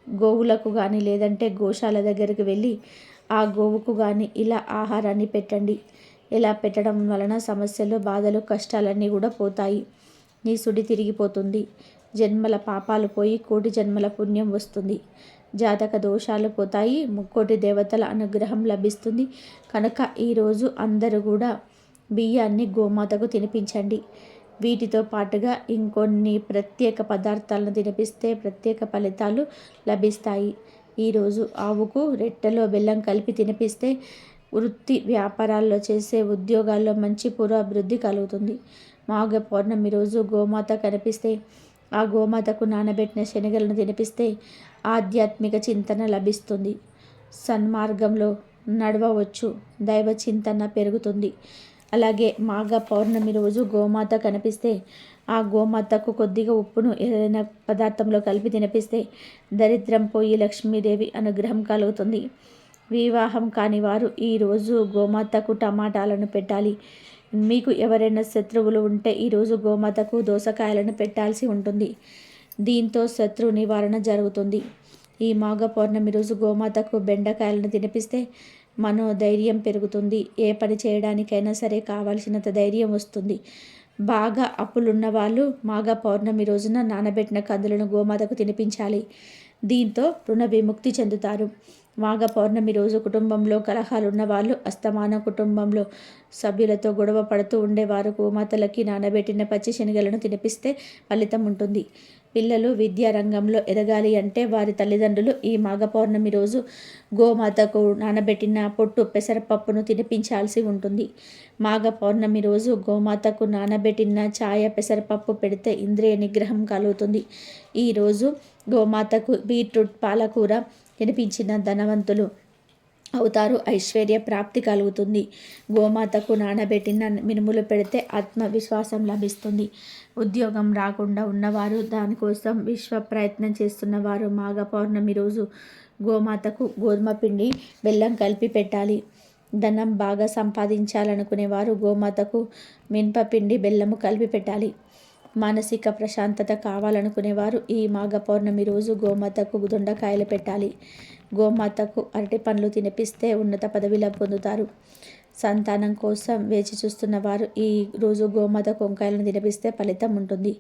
గోవులకు కానీ లేదంటే గోశాల దగ్గరికి వెళ్ళి ఆ గోవుకు కానీ ఇలా ఆహారాన్ని పెట్టండి. ఇలా పెట్టడం వలన సమస్యలు, బాధలు, కష్టాలన్నీ కూడా పోతాయి. నీ సుడి తిరిగిపోతుంది. జన్మల పాపాలు పోయి కోటి జన్మల పుణ్యం వస్తుంది. జాతక దోషాలు పోతాయి. ముక్కోటి దేవతల అనుగ్రహం లభిస్తుంది. కనుక ఈరోజు అందరూ కూడా బియ్యాన్ని గోమాతకు తినిపించండి. వీటితో పాటుగా ఇంకొన్ని ప్రత్యేక పదార్థాలను తినిపిస్తే ప్రత్యేక ఫలితాలు లభిస్తాయి. ఈరోజు ఆవుకు రెట్టెలో బెల్లం కలిపి తినిపిస్తే వృత్తి వ్యాపారాల్లో చేసే ఉద్యోగాల్లో మంచి పురోభివృద్ధి కలుగుతుంది. మాఘ పౌర్ణమి రోజు గోమాత కనిపిస్తే ఆ గోమాతకు నానబెట్టిన శనగలను తినిపిస్తే ఆధ్యాత్మిక చింతన లభిస్తుంది. సన్మార్గంలో నడవవచ్చు, దైవ చింతన పెరుగుతుంది. అలాగే మాఘ పౌర్ణమి రోజు గోమాత కనిపిస్తే ఆ గోమాతకు కొద్దిగా ఉప్పును ఏదైనా పదార్థంలో కలిపి తినిపిస్తే దరిద్రం పోయి లక్ష్మీదేవి అనుగ్రహం కలుగుతుంది. వివాహం కాని వారు ఈరోజు గోమాతకు టమాటాలను పెట్టాలి. మీకు ఎవరైనా శత్రువులు ఉంటే ఈరోజు గోమాతకు దోసకాయలను పెట్టాల్సి ఉంటుంది. దీంతో శత్రు నివారణ జరుగుతుంది. ఈ మాఘ పౌర్ణమి రోజు గోమాతకు బెండకాయలను తినిపిస్తే మనోధైర్యం పెరుగుతుంది. ఏ పని చేయడానికైనా సరే కావాల్సినంత ధైర్యం వస్తుంది. బాగా అప్పులున్న వాళ్ళు మాఘ పౌర్ణమి రోజున నానబెట్టిన కందులను గోమాతకు తినిపించాలి. దీంతో రుణ విముక్తి చెందుతారు. మాఘ పౌర్ణమి రోజు కుటుంబంలో కలహాలున్న వాళ్ళు, అస్తమానం కుటుంబంలో సభ్యులతో గొడవ పడుతూ ఉండేవారు గోమాతలకి నానబెట్టిన పచ్చి శనగలను తినిపిస్తే ఫలితం ఉంటుంది. పిల్లలు విద్యా రంగంలో ఎదగాలి అంటే వారి తల్లిదండ్రులు ఈ మాఘ పౌర్ణమి రోజు గోమాతకు నానబెట్టిన పొట్టు పెసరపప్పును తినిపించాల్సి ఉంటుంది. మాఘ పౌర్ణమి రోజు గోమాతకు నానబెట్టిన ఛాయ పెసరపప్పు పెడితే ఇంద్రియ నిగ్రహం కలుగుతుంది. ఈరోజు గోమాతకు బీట్రూట్ పాలకూర తినిపించిన ధనవంతులు అవుతారు. ఐశ్వర్య ప్రాప్తి కలుగుతుంది. గోమాతకు నానబెట్టిన మినుములు పెడితే ఆత్మవిశ్వాసం లభిస్తుంది. ఉద్యోగం రాకుండా ఉన్నవారు, దానికోసం విశ్వ ప్రయత్నం చేస్తున్నవారు మాఘ పౌర్ణమి రోజు గోమాతకు గోధుమ పిండి, బెల్లం కలిపి పెట్టాలి. ధనం బాగా సంపాదించాలనుకునేవారు గోమాతకు మినపపిండి, బెల్లము కలిపి పెట్టాలి. మానసిక ప్రశాంతత కావాలనుకునేవారు ఈ మాఘ పౌర్ణమి రోజు గోమాతకు దొండకాయలు పెట్టాలి. గోమాతకు అరటి పండ్లు తినిపిస్తే ఉన్నత పదవిలా పొందుతారు. సంతానం కోసం వేచి చూస్తున్న వారు ఈ రోజు గోమాతకు వంకాయలను తినిపిస్తే ఫలితం ఉంటుంది.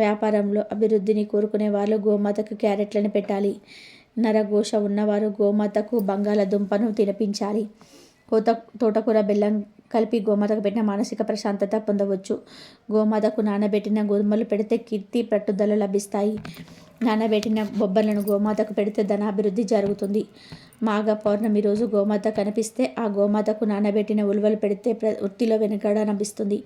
వ్యాపారంలో అభివృద్ధిని కోరుకునే వాళ్ళు గోమాతకు క్యారెట్లను పెట్టాలి. నరఘోష ఉన్నవారు గోమాతకు బంగాళదుంపను తినిపించాలి. తోటకూర బెల్లం కలిపి గోమాతకు పెట్టిన మానసిక ప్రశాంతత పొందవచ్చు. గోమాతకు నానబెట్టిన గోధుమలు పెడితే కీర్తి పట్టుదల లభిస్తాయి. నానబెట్టిన బొబ్బర్లను గోమాతకు పెడితే ధనాభివృద్ధి జరుగుతుంది. మాఘ పౌర్ణమి రోజు గోమాత కనిపిస్తే ఆ గోమాతకు నానబెట్టిన ఉలువలు పెడితే వృత్తిలో వెనుకడ లభిస్తుంది.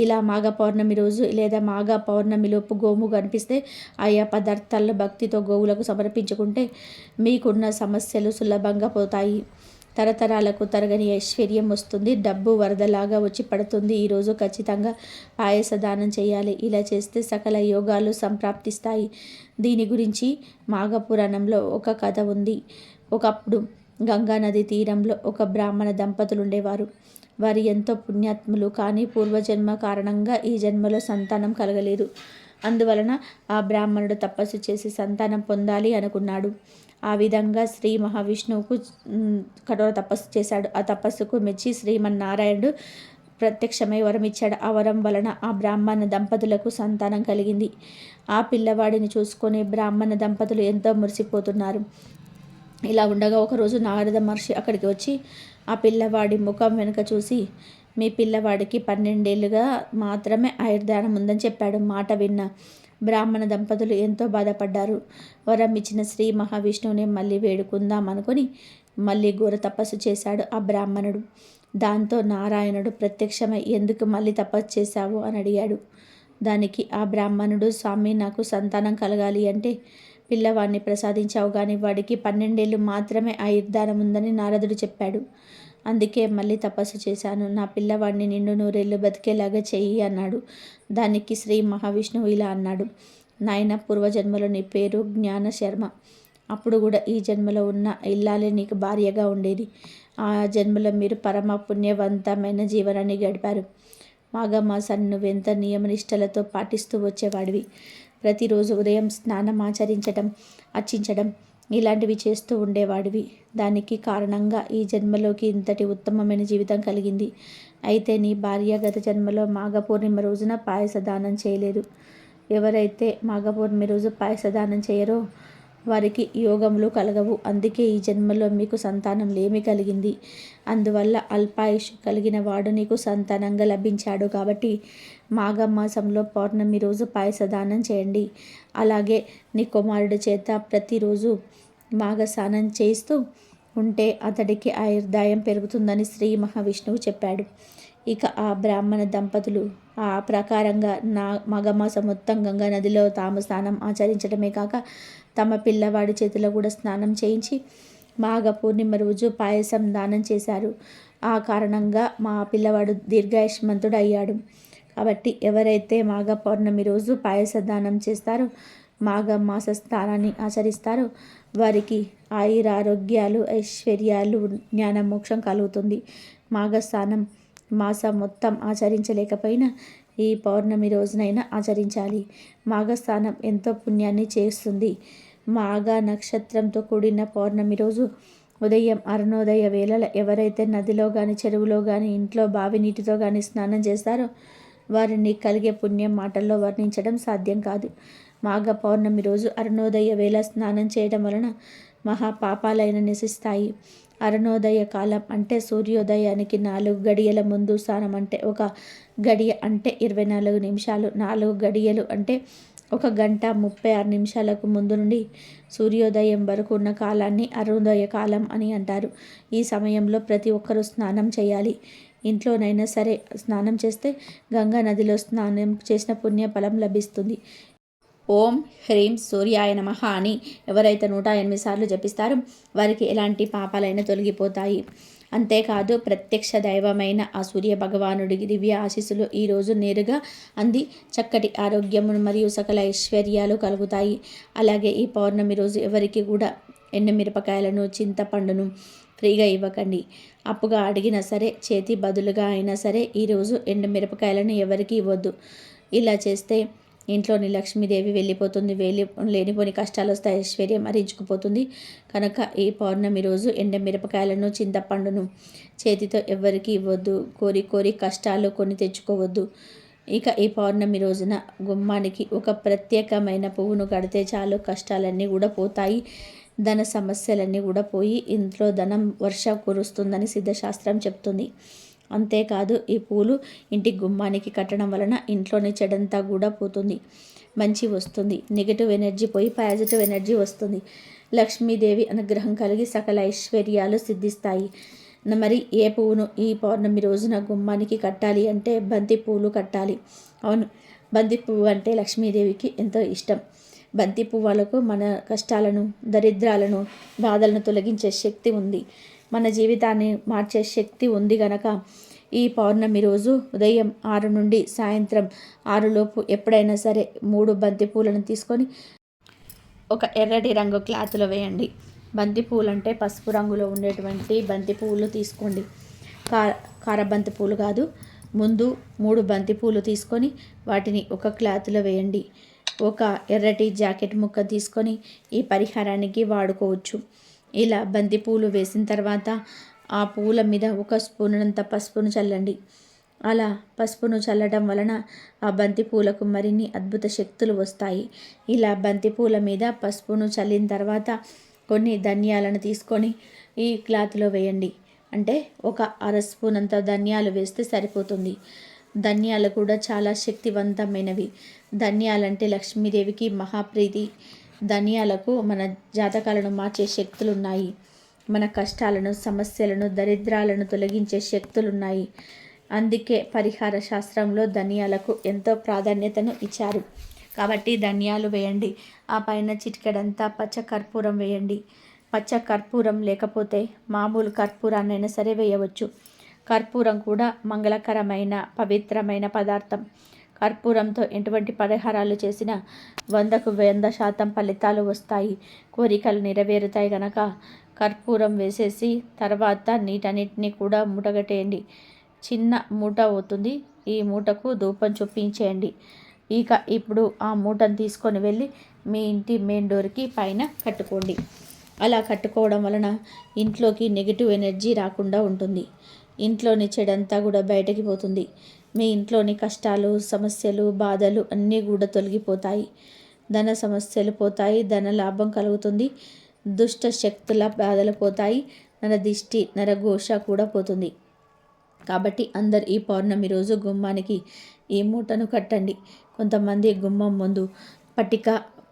ఇలా మాఘ పౌర్ణమి రోజు లేదా మాఘ పౌర్ణమిలోపు గోము కనిపిస్తే ఆయా పదార్థాల్లో భక్తితో గోవులకు సమర్పించుకుంటే మీకున్న సమస్యలు సులభంగా పోతాయి. తరతరాలకు తరగని ఐశ్వర్యం వస్తుంది. డబ్బు వరదలాగా వచ్చి పడుతుంది. ఈరోజు ఖచ్చితంగా పాయస దానం చేయాలి. ఇలా చేస్తే సకల యోగాలు సంప్రాప్తిస్తాయి. దీని గురించి మాఘపురాణంలో ఒక కథ ఉంది. ఒకప్పుడు గంగా నది తీరంలో ఒక బ్రాహ్మణ దంపతులు ఉండేవారు. వారు ఎంతో పుణ్యాత్ములు. కానీ పూర్వజన్మ కారణంగా ఈ జన్మలో సంతానం కలగలేదు. అందువలన ఆ బ్రాహ్మణుడు తపస్సు చేసి సంతానం పొందాలి అనుకున్నాడు. ఆ విధంగా శ్రీ మహావిష్ణువుకు కఠోర తపస్సు చేశాడు. ఆ తపస్సుకు మెచ్చి శ్రీమన్నారాయణుడు ప్రత్యక్షమై వరం ఇచ్చాడు. ఆ వరం వలన ఆ బ్రాహ్మణ దంపతులకు సంతానం కలిగింది. ఆ పిల్లవాడిని చూసుకొని బ్రాహ్మణ దంపతులు ఎంతో మురిసిపోతున్నారు. ఇలా ఉండగా ఒకరోజు నారద మహర్షి అక్కడికి వచ్చి ఆ పిల్లవాడి ముఖం వెనుక చూసి, మీ పిల్లవాడికి 12 ఏళ్ళుగా మాత్రమే ఆయుర్దానం ఉందని చెప్పాడు. మాట విన్న బ్రాహ్మణ దంపతులు ఎంతో బాధపడ్డారు. వరం ఇచ్చిన శ్రీ మహావిష్ణువుని మళ్ళీ వేడుకుందాం అనుకుని మళ్ళీ ఘోర తపస్సు చేశాడు ఆ బ్రాహ్మణుడు. దాంతో నారాయణుడు ప్రత్యక్షమై ఎందుకు మళ్ళీ తపస్సు చేశావు అని అడిగాడు. దానికి ఆ బ్రాహ్మణుడు, స్వామి నాకు సంతానం కలగాలి అంటే పిల్లవాడిని ప్రసాదించావు కానీ వాడికి 12 ఏళ్ళు మాత్రమే ఆయుర్దానం ఉందని నారదుడు చెప్పాడు. అందుకే మళ్ళీ తపస్సు చేశాను. నా పిల్లవాడిని నిండు 100 ఏళ్ళు బతికేలాగా చెయ్యి అన్నాడు. దానికి శ్రీ మహావిష్ణువు ఇలా అన్నాడు, నాయన పూర్వజన్మలో నీ పేరు జ్ఞాన శర్మ. అప్పుడు కూడా ఈ జన్మలో ఉన్న ఇల్లాలే నీకు భార్యగా ఉండేది. ఆ జన్మలో మీరు పరమ పుణ్యవంతమైన జీవనాన్ని గడిపారు. మాఘమాసాన్ని నువ్వెంత నియమనిష్టలతో పాటిస్తూ వచ్చేవాడివి. ప్రతిరోజు ఉదయం స్నానం ఆచరించడం, అర్చించడం ఇలాంటివి చేస్తూ ఉండేవాడివి. దానికి కారణంగా ఈ జన్మలోకి ఇంతటి ఉత్తమమైన జీవితం కలిగింది. అయితే నీ భార్య గత జన్మలో మాఘ పౌర్ణమి రోజున పాయస దానం చేయలేదు. ఎవరైతే మాఘ పౌర్ణమి రోజు పాయస దానం చేయరో వారికి యోగములు కలగవు. అందుకే ఈ జన్మలో మీకు సంతానం లేమి కలిగింది. అందువల్ల అల్పాయుష్ కలిగిన వాడు నీకు సంతానంగా లభించాడు. కాబట్టి మాఘమాసంలో పౌర్ణమి రోజు పాయస దానం చేయండి. అలాగే నీ కుమారుడి చేత ప్రతిరోజు మాఘ స్నానం చేస్తూ ఉంటే అతడికి ఆయుర్దాయం పెరుగుతుందని శ్రీ మహావిష్ణువు చెప్పాడు. ఇక ఆ బ్రాహ్మణ దంపతులు ఆ ప్రకారంగా మాఘమాసం మొత్తం గంగా నదిలో తాము స్నానం ఆచరించడమే కాక తమ పిల్లవాడి చేతిలో కూడా స్నానం చేయించి మాఘ పూర్ణిమ రోజు పాయసం దానం చేశారు. ఆ కారణంగా మా పిల్లవాడు దీర్ఘాయుష్మంతుడు అయ్యాడు. కాబట్టి ఎవరైతే మాఘ పౌర్ణమి రోజు పాయస దానం చేస్తారో, మాఘ మాస స్నానాన్ని ఆచరిస్తారో వారికి ఆయురారోగ్యాలు, ఐశ్వర్యాలు, జ్ఞాన మోక్షం కలుగుతుంది. మాఘస్నానం మాసం మొత్తం ఆచరించలేకపోయినా ఈ పౌర్ణమి రోజునైనా ఆచరించాలి. మాఘస్నానం ఎంతో పుణ్యాన్ని చేస్తుంది. మాఘ నక్షత్రంతో కూడిన పౌర్ణమి రోజు ఉదయం అరుణోదయ వేళల ఎవరైతే నదిలో కానీ, చెరువులో కానీ, ఇంట్లో బావి నీటితో కానీ స్నానం చేస్తారో వారిని కలిగే పుణ్యం మాటల్లో వర్ణించడం సాధ్యం కాదు. మాఘ పౌర్ణమి రోజు అరుణోదయ వేళ స్నానం చేయడం వలన మహాపాపాలైన నశిస్తాయి. అరుణోదయ కాలం అంటే సూర్యోదయానికి 4 గడియల ముందు స్నానం. అంటే 1 గడియ అంటే 24 నిమిషాలు. 4 గడియలు అంటే 1 గంట 36 నిమిషాలకు ముందు నుండి సూర్యోదయం వరకు ఉన్న కాలాన్ని అరుణోదయ కాలం అని అంటారు. ఈ సమయంలో ప్రతి ఒక్కరూ స్నానం చేయాలి. ఇంట్లోనైనా సరే స్నానం చేస్తే గంగా నదిలో స్నానం చేసిన పుణ్య ఫలం లభిస్తుంది. ఓం హ్రీం సూర్యాయ నమః అని ఎవరైతే 108 సార్లు జపిస్తారో వారికి ఎలాంటి పాపాలైనా తొలగిపోతాయి. అంతేకాదు ప్రత్యక్ష దైవమైన ఆ సూర్య భగవానుడి దివ్య ఆశీస్సులు ఈరోజు నేరుగా అంది చక్కటి ఆరోగ్యము మరియు సకల ఐశ్వర్యాలు కలుగుతాయి. అలాగే ఈ పౌర్ణమి రోజు ఎవరికి కూడా ఎండుమిరపకాయలను, చింతపండును ఫ్రీగా ఇవ్వకండి. అప్పుగా అడిగినా సరే, చేతి బదులుగా అయినా సరే ఈరోజు ఎండుమిరపకాయలను ఎవరికి ఇవ్వద్దు. ఇలా చేస్తే ఇంట్లోని లక్ష్మీదేవి వెళ్ళిపోతుంది, లేనిపోని కష్టాలు వస్తాయి, ఐశ్వర్యం హరించుకుపోతుంది. కనుక ఈ పౌర్ణమి రోజు ఎండమిరపకాయలను, చింతపండును చేతితో ఎవరికి ఇవ్వద్దు. కోరి కోరి కష్టాలు కొని తెచ్చుకోవద్దు. ఇక ఈ పౌర్ణమి రోజున గుమ్మానికి ఒక ప్రత్యేకమైన పువ్వును కడితే చాలు, కష్టాలన్నీ కూడా పోతాయి, ధన సమస్యలన్నీ కూడా పోయి ఇంట్లో ధనం వర్ష కురుస్తుందని సిద్ధశాస్త్రం చెప్తుంది. అంతేకాదు ఈ పూలు ఇంటి గుమ్మానికి కట్టడం వలన ఇంట్లోని చెడంతా కూడా పోతుంది, మంచి వస్తుంది, నెగిటివ్ ఎనర్జీ పోయి పాజిటివ్ ఎనర్జీ వస్తుంది, లక్ష్మీదేవి అనుగ్రహం కలిగి సకల ఐశ్వర్యాలు సిద్ధిస్తాయి. మరి ఏ పువ్వును ఈ పౌర్ణమి రోజున గుమ్మానికి కట్టాలి అంటే బంతి పువ్వులు కట్టాలి. అవును, బంతి పువ్వు అంటే లక్ష్మీదేవికి ఎంతో ఇష్టం. బంతి పువ్వులకు మన కష్టాలను, దరిద్రాలను, బాధలను తొలగించే శక్తి ఉంది, మన జీవితాన్ని మార్చే శక్తి ఉంది. గనక ఈ పౌర్ణమి రోజు ఉదయం 6 నుండి సాయంత్రం 6 లోపు ఎప్పుడైనా సరే 3 బంతి పూలను తీసుకొని ఒక ఎర్రటి రంగు క్లాత్లో వేయండి. బంతి పువ్వులు అంటే పసుపు రంగులో ఉండేటువంటి బంతి పువ్వులు తీసుకోండి, కారబంతి పూలు కాదు. ముందు 3 బంతి పూలు తీసుకొని వాటిని ఒక క్లాత్లో వేయండి. ఒక ఎర్రటి జాకెట్ ముక్క తీసుకొని ఈ పరిహారానికి వాడుకోవచ్చు. ఇలా బంతి పూలు వేసిన తర్వాత ఆ పువ్వుల మీద 1 స్పూనంత పసుపును చల్లండి. అలా పసుపును చల్లడం వలన ఆ బంతి పూలకు మరిన్ని అద్భుత శక్తులు వస్తాయి. ఇలా బంతి పూల మీద పసుపును చల్లిన తర్వాత కొన్ని ధనియాలను తీసుకొని ఈ క్లాత్లో వేయండి. అంటే ఒక 1/2 స్పూన్ అంత ధనియాలు వేస్తే సరిపోతుంది. ధనియాలు కూడా చాలా శక్తివంతమైనవి. ధనియాలంటే లక్ష్మీదేవికి మహాప్రీతి. ధనియాలకు మన జాతకాలను మార్చే శక్తులున్నాయి, మన కష్టాలను, సమస్యలను, దరిద్రాలను తొలగించే శక్తులున్నాయి. అందుకే పరిహార శాస్త్రంలో ధనియాలకు ఎంతో ప్రాధాన్యతను ఇచ్చారు. కాబట్టి ధనియాలు వేయండి. ఆ పైన చిటికెడంతా పచ్చ కర్పూరం వేయండి. పచ్చ కర్పూరం లేకపోతే మామూలు కర్పూరాన్నైనా సరే వేయవచ్చు. కర్పూరం కూడా మంగళకరమైన పవిత్రమైన పదార్థం. కర్పూరంతో ఎటువంటి పరిహారాలు చేసినా 100కు 100% ఫలితాలు వస్తాయి, కోరికలు నెరవేరుతాయి. కనుక కర్పూరం వేసేసి తర్వాత నీటన్నిటిని కూడా మూటగట్టేయండి. చిన్న మూట అవుతుంది, ఈ మూటకు ధూపం చూపించేయండి. ఇప్పుడు ఆ మూటను తీసుకొని వెళ్ళి మీ ఇంటి మెయిన్ డోర్కి పైన కట్టుకోండి. అలా కట్టుకోవడం వలన ఇంట్లోకి నెగిటివ్ ఎనర్జీ రాకుండా ఉంటుంది, ఇంట్లోని చెడంతా కూడా బయటకి పోతుంది, మీ ఇంట్లోని కష్టాలు, సమస్యలు, బాధలు అన్నీ కూడా తొలగిపోతాయి, ధన సమస్యలు పోతాయి, ధన లాభం కలుగుతుంది, దుష్ట శక్తుల బాధలు పోతాయి, నరదిష్టి నరఘోష కూడా పోతుంది. కాబట్టి అందరు ఈ పౌర్ణమి రోజు గుమ్మానికి ఈ మూటను కట్టండి. కొంతమంది గుమ్మం ముందు పట్టిక,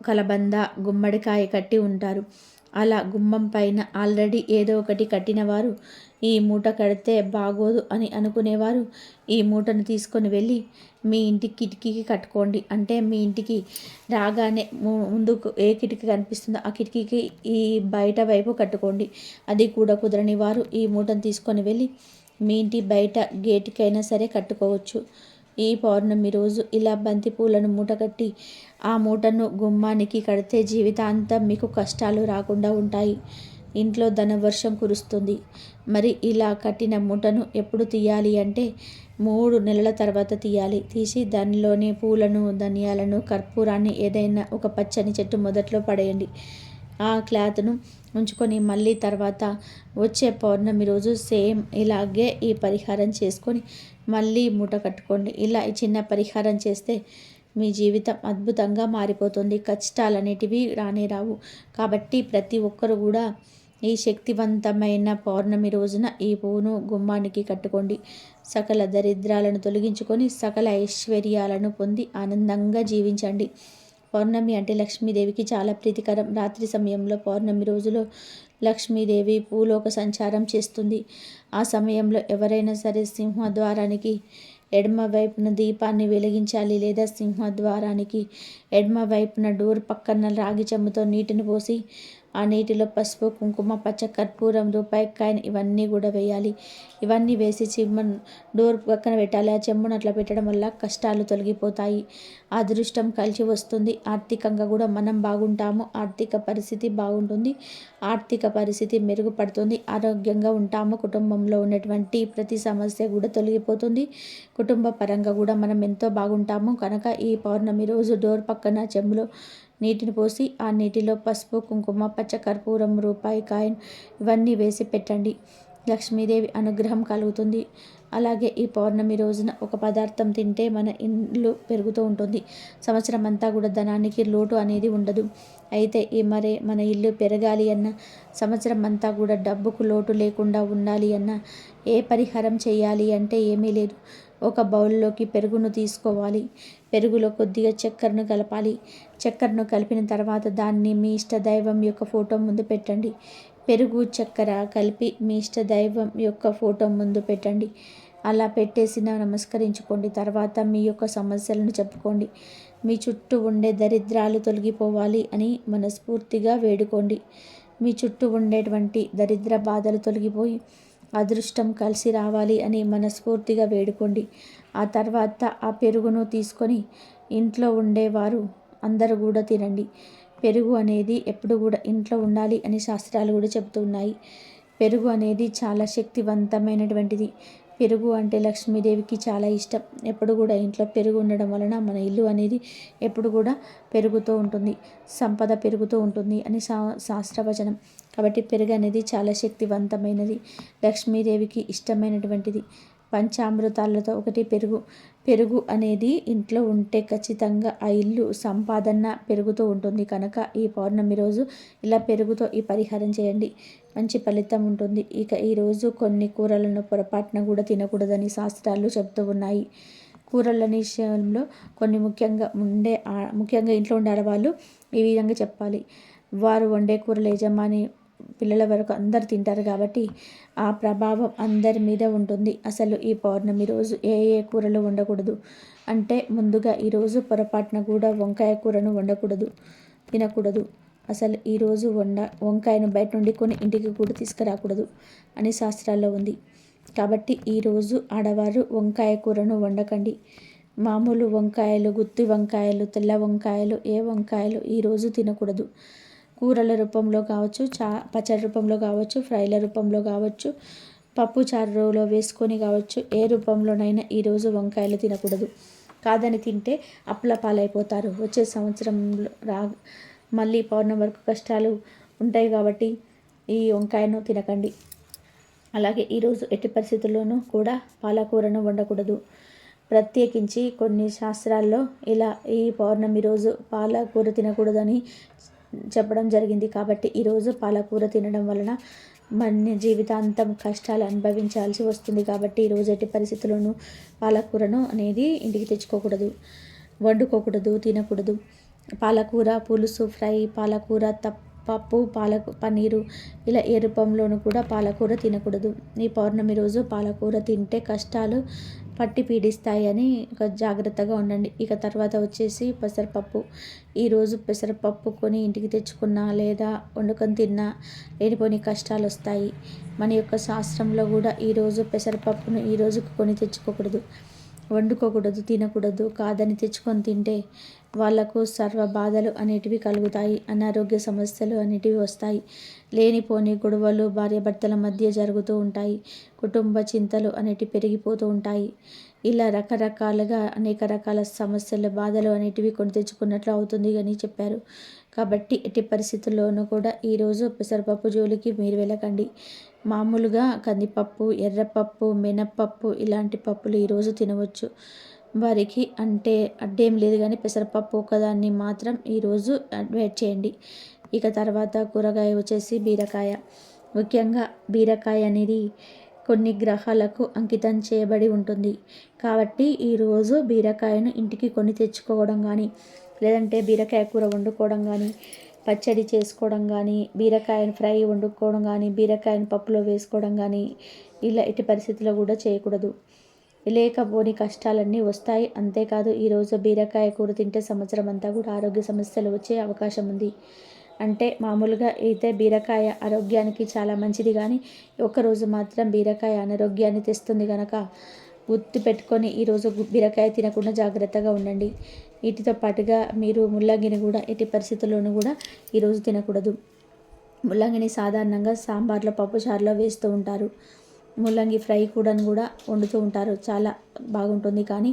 కలబంద, గుమ్మడికాయ కట్టి ఉంటారు. అలా గుమ్మం పైన ఆల్రెడీ ఏదో ఒకటి కట్టిన వారు ఈ మూట కడితే బాగోదు అని అనుకునేవారు ఈ మూటను తీసుకొని వెళ్ళి మీ ఇంటి కిటికీకి కట్టుకోండి. అంటే మీ ఇంటికి రాగానే ముందుకు ఏ కిటికీ కనిపిస్తుందో ఆ కిటికీకి ఈ బయట వైపు కట్టుకోండి. అది కూడా కుదరని వారు ఈ మూటను తీసుకొని వెళ్ళి మీ ఇంటి బయట గేటుకైనా సరే కట్టుకోవచ్చు. ఈ పౌర్ణమి రోజు ఇలా బంతి పూలను మూట కట్టి ఆ మూటను గుమ్మానికి కడితే జీవితాంతం మీకు కష్టాలు రాకుండా ఉంటాయి, ఇంట్లో ధనవర్షం కురుస్తుంది. మరి ఇలా కట్టిన మూటను ఎప్పుడు తీయాలి అంటే 3 నెలల తర్వాత తీయాలి. తీసి దానిలోని పూలను, ధనియాలను, కర్పూరాన్ని ఏదైనా ఒక పచ్చని చెట్టు మొదట్లో పడేయండి. ఆ క్లాత్ను ఉంచుకొని మళ్ళీ తర్వాత వచ్చే పౌర్ణమి రోజు సేమ్ ఇలాగే ఈ పరిహారం చేసుకొని మళ్ళీ మూట కట్టుకోండి. ఇలా ఈ చిన్న పరిహారం చేస్తే మీ జీవితం అద్భుతంగా మారిపోతుంది, కష్టాలనేటివి రానే రావు. కాబట్టి ప్రతి ఒక్కరు కూడా ఈ శక్తివంతమైన పౌర్ణమి రోజున ఈ పువ్వును గుమ్మానికి కట్టుకోండి. సకల దరిద్రాలను తొలగించుకొని సకల ఐశ్వర్యాలను పొంది ఆనందంగా జీవించండి. పౌర్ణమి అంటే లక్ష్మీదేవికి చాలా ప్రీతికరం. రాత్రి సమయంలో పౌర్ణమి రోజులో లక్ష్మీదేవి భూలోక సంచారం చేస్తుంది. ఆ సమయంలో ఎవరైనా సరే సింహద్వారానికి ఎడమ వైపున దీపాన్ని వెలిగించాలి, లేదా సింహద్వారానికి ఎడమ వైపున డోర్ పక్కన రాగి చెంబుతో నీటిని పోసి ఆ నీటిలో పసుపు, కుంకుమ, పచ్చ కర్పూరం, రూపాయి కాయిన్ ఇవన్నీ కూడా వేయాలి. ఇవన్నీ వేసి డోర్ పక్కన పెట్టాలి. ఆ చెంబును అట్లా పెట్టడం వల్ల కష్టాలు తొలగిపోతాయి, అదృష్టం కలిసి వస్తుంది. ఆర్థికంగా కూడా మనం బాగుంటాము, ఆర్థిక పరిస్థితి బాగుంటుంది, ఆర్థిక పరిస్థితి మెరుగుపడుతుంది, ఆరోగ్యంగా ఉంటాము. కుటుంబంలో ఉన్నటువంటి ప్రతి సమస్య కూడా తొలగిపోతుంది. కుటుంబ పరంగా కూడా మనం ఎంతో బాగుంటాము. కనుక ఈ పౌర్ణమి రోజు డోర్ పక్కన చెంబులో నీటిని పోసి ఆ నీటిలో పసుపు, కుంకుమ, పచ్చ కర్పూరం, రూపాయి కాయిన్ ఇవన్నీ వేసి పెట్టండి. లక్ష్మీదేవి అనుగ్రహం కలుగుతుంది. అలాగే ఈ పౌర్ణమి రోజున ఒక పదార్థం తింటే మన ఇల్లు పెరుగుతూ ఉంటుంది. సంవత్సరం అంతా కూడా ధనానికి లోటు అనేది ఉండదు. అయితే మన ఇల్లు పెరగాలి అన్న, సంవత్సరం అంతా కూడా డబ్బుకు లోటు లేకుండా ఉండాలి అన్న ఏ పరిహారం చేయాలి అంటే ఏమీ లేదు. ఒక బౌల్లోకి పెరుగును తీసుకోవాలి. పెరుగులో కొద్దిగా చక్కెరను కలపాలి. చక్కెరను కలిపిన తర్వాత దాన్ని మీ ఇష్ట దైవం యొక్క ఫోటో ముందు పెట్టండి. పెరుగు, చక్కెర కలిపి మీ ఇష్ట దైవం యొక్క ఫోటో ముందు పెట్టండి. అలా పెట్టేసిన నమస్కరించుకోండి. తర్వాత మీ యొక్క సమస్యలను చెప్పుకోండి. మీ చుట్టూ ఉండే దరిద్రాలు తొలగిపోవాలి అని మనస్ఫూర్తిగా వేడుకోండి. మీ చుట్టూ ఉండేటువంటి దరిద్ర బాధలు తొలగిపోయి అదృష్టం కలిసి రావాలి అని మనస్ఫూర్తిగా వేడుకోండి. ఆ తర్వాత ఆ పెరుగును తీసుకొని ఇంట్లో ఉండేవారు అందరూ కూడా తినండి. పెరుగు అనేది ఎప్పుడు కూడా ఇంట్లో ఉండాలి అని శాస్త్రాలు కూడా చెబుతున్నాయి. పెరుగు అనేది చాలా శక్తివంతమైనటువంటిది. పెరుగు అంటే లక్ష్మీదేవికి చాలా ఇష్టం. ఎప్పుడు కూడా ఇంట్లో పెరుగు ఉండడం వలన మన ఇల్లు అనేది ఎప్పుడు కూడా పెరుగుతూ ఉంటుంది, సంపద పెరుగుతూ ఉంటుంది అని శాస్త్రవచనం. కాబట్టి పెరుగు అనేది చాలా శక్తివంతమైనది, లక్ష్మీదేవికి ఇష్టమైనటువంటిది. పంచామృతాలతో ఒకటి పెరుగు. పెరుగు అనేది ఇంట్లో ఉంటే ఖచ్చితంగా ఆ ఇల్లు సంపాదన పెరుగుతూ ఉంటుంది. కనుక ఈ పౌర్ణమి రోజు ఇలా పెరుగుతో ఈ పరిహారం చేయండి, మంచి ఫలితం ఉంటుంది. ఇక ఈరోజు కొన్ని కూరలను పొరపాటున కూడా తినకూడదని శాస్త్రాలు చెబుతూ ఉన్నాయి. కూరల విషయంలో కొన్ని ముఖ్యంగా ఇంట్లో ఉండే ఆడవాళ్ళు ఈ విధంగా చెప్పాలి. వారు వండే కూరల యజమాని పిల్లల వరకు అందరు తింటారు కాబట్టి ఆ ప్రభావం అందరి మీద ఉంటుంది. అసలు ఈ పౌర్ణమి రోజు ఏ ఏ కూరలు వండకూడదు అంటే, ముందుగా ఈరోజు పొరపాటున కూడా వంకాయ కూరను వండకూడదు, తినకూడదు. అసలు ఈరోజు వంకాయను బయట నుండి కొని ఇంటికి కూడా తీసుకురాకూడదు అని శాస్త్రాల్లో ఉంది. కాబట్టి ఈరోజు ఆడవారు వంకాయ కూరను వండకండి. మామూలు వంకాయలు, గుత్తి వంకాయలు, తెల్ల వంకాయలు, ఏ వంకాయలు ఈరోజు తినకూడదు. కూరల రూపంలో కావచ్చు, పచ్చడి రూపంలో కావచ్చు, ఫ్రైల రూపంలో కావచ్చు, పప్పు చారులో వేసుకొని కావచ్చు, ఏ రూపంలోనైనా ఈరోజు వంకాయలు తినకూడదు. కాదని తింటే అప్పుల పాలైపోతారు. వచ్చే సంవత్సరంలో మళ్ళీ పౌర్ణమి వరకు కష్టాలు ఉంటాయి. కాబట్టి ఈ వంకాయను తినకండి. అలాగే ఈరోజు ఎట్టి పరిస్థితుల్లోనూ కూడా పాలకూరను వండకూడదు. ప్రత్యేకించి కొన్ని శాస్త్రాల్లో ఇలా ఈ పౌర్ణమి రోజు పాలకూర తినకూడదని చెప్పడం జరిగింది. కాబట్టి ఈరోజు పాలకూర తినడం వలన మన జీవితాంతం కష్టాలు అనుభవించాల్సి వస్తుంది. కాబట్టి ఈరోజు ఎట్టి పరిస్థితుల్లోనూ పాలకూరను అనేది ఇంటికి తెచ్చుకోకూడదు, వండుకోకూడదు, తినకూడదు. పాలకూర పులుసు, ఫ్రై, పాలకూర పప్పు, పన్నీరు ఇలా ఏ రూపంలోనూ కూడా పాలకూర తినకూడదు. ఈ పౌర్ణమి రోజు పాలకూర తింటే కష్టాలు పట్టి పీడిస్తాయి అని జాగ్రత్తగా ఉండండి. ఇక తర్వాత వచ్చేసి పెసరపప్పు. ఈరోజు పెసరపప్పు కొని ఇంటికి తెచ్చుకున్నా లేదా వండుకొని తిన్నా లేనిపోని కష్టాలు వస్తాయి. మన యొక్క శాస్త్రంలో కూడా ఈరోజు పెసరపప్పును ఈరోజు కొని తెచ్చుకోకూడదు, వండుకోకూడదు, తినకూడదు. కాదని తెచ్చుకొని తింటే వాళ్లకు సర్వ బాధలు అనేటివి కలుగుతాయి, అనారోగ్య సమస్యలు అనేటివి వస్తాయి, లేనిపోని గొడవలు భార్యాభర్తల మధ్య జరుగుతూ ఉంటాయి, కుటుంబ చింతలు అనేటివి పెరిగిపోతూ ఉంటాయి. ఇలా రకరకాలుగా అనేక రకాల సమస్యలు, బాధలు అనేటివి కొని తెచ్చుకున్నట్లు అవుతుంది అని చెప్పారు. కాబట్టి ఎట్టి పరిస్థితుల్లోనూ కూడా ఈరోజు పెసరపప్పు జోలికి మీరు వెళ్ళకండి. మామూలుగా కందిపప్పు, ఎర్రపప్పు, మినప్పప్పు ఇలాంటి పప్పులు ఈరోజు తినవచ్చు. వారికి అంటే అడ్డేం లేదు, కానీ పెసరపప్పు ఒకదాన్ని మాత్రం ఈరోజు అవాయిడ్ చేయండి. ఇక తర్వాత కూరగాయ వచ్చేసి బీరకాయ. ముఖ్యంగా బీరకాయ అనేది కొన్ని గ్రహాలకు అంకితం చేయబడి ఉంటుంది. కాబట్టి ఈరోజు బీరకాయను ఇంటికి కొని తెచ్చుకోవడం కానీ, లేదంటే బీరకాయ కూర వండుకోవడం కానీ, పచ్చడి చేసుకోవడం కానీ, బీరకాయను ఫ్రై వండుకోవడం కానీ, బీరకాయను పప్పులో వేసుకోవడం కానీ ఇలా ఎట్టి పరిస్థితుల్లో కూడా చేయకూడదు. లేకపోని కష్టాలన్నీ వస్తాయి. అంతేకాదు ఈరోజు బీరకాయ కూర తింటే సంవత్సరం అంతా కూడా ఆరోగ్య సమస్యలు వచ్చే అవకాశం ఉంది. అంటే మామూలుగా అయితే బీరకాయ ఆరోగ్యానికి చాలా మంచిది, కానీ ఒక్కరోజు మాత్రం బీరకాయ అనారోగ్యాన్ని తెస్తుంది కనుక గుర్తు పెట్టుకొని ఈరోజు బీరకాయ తినకుండా జాగ్రత్తగా ఉండండి. వీటితో పాటుగా మీరు ముల్లంగిని కూడా ఎట్టి పరిస్థితుల్లోనూ కూడా ఈరోజు తినకూడదు. ముల్లంగిని సాధారణంగా సాంబార్లో, పప్పుచారులో వేస్తూ ఉంటారు. ముల్లంగి ఫ్రై కూడా వండుతూ ఉంటారు, చాలా బాగుంటుంది. కానీ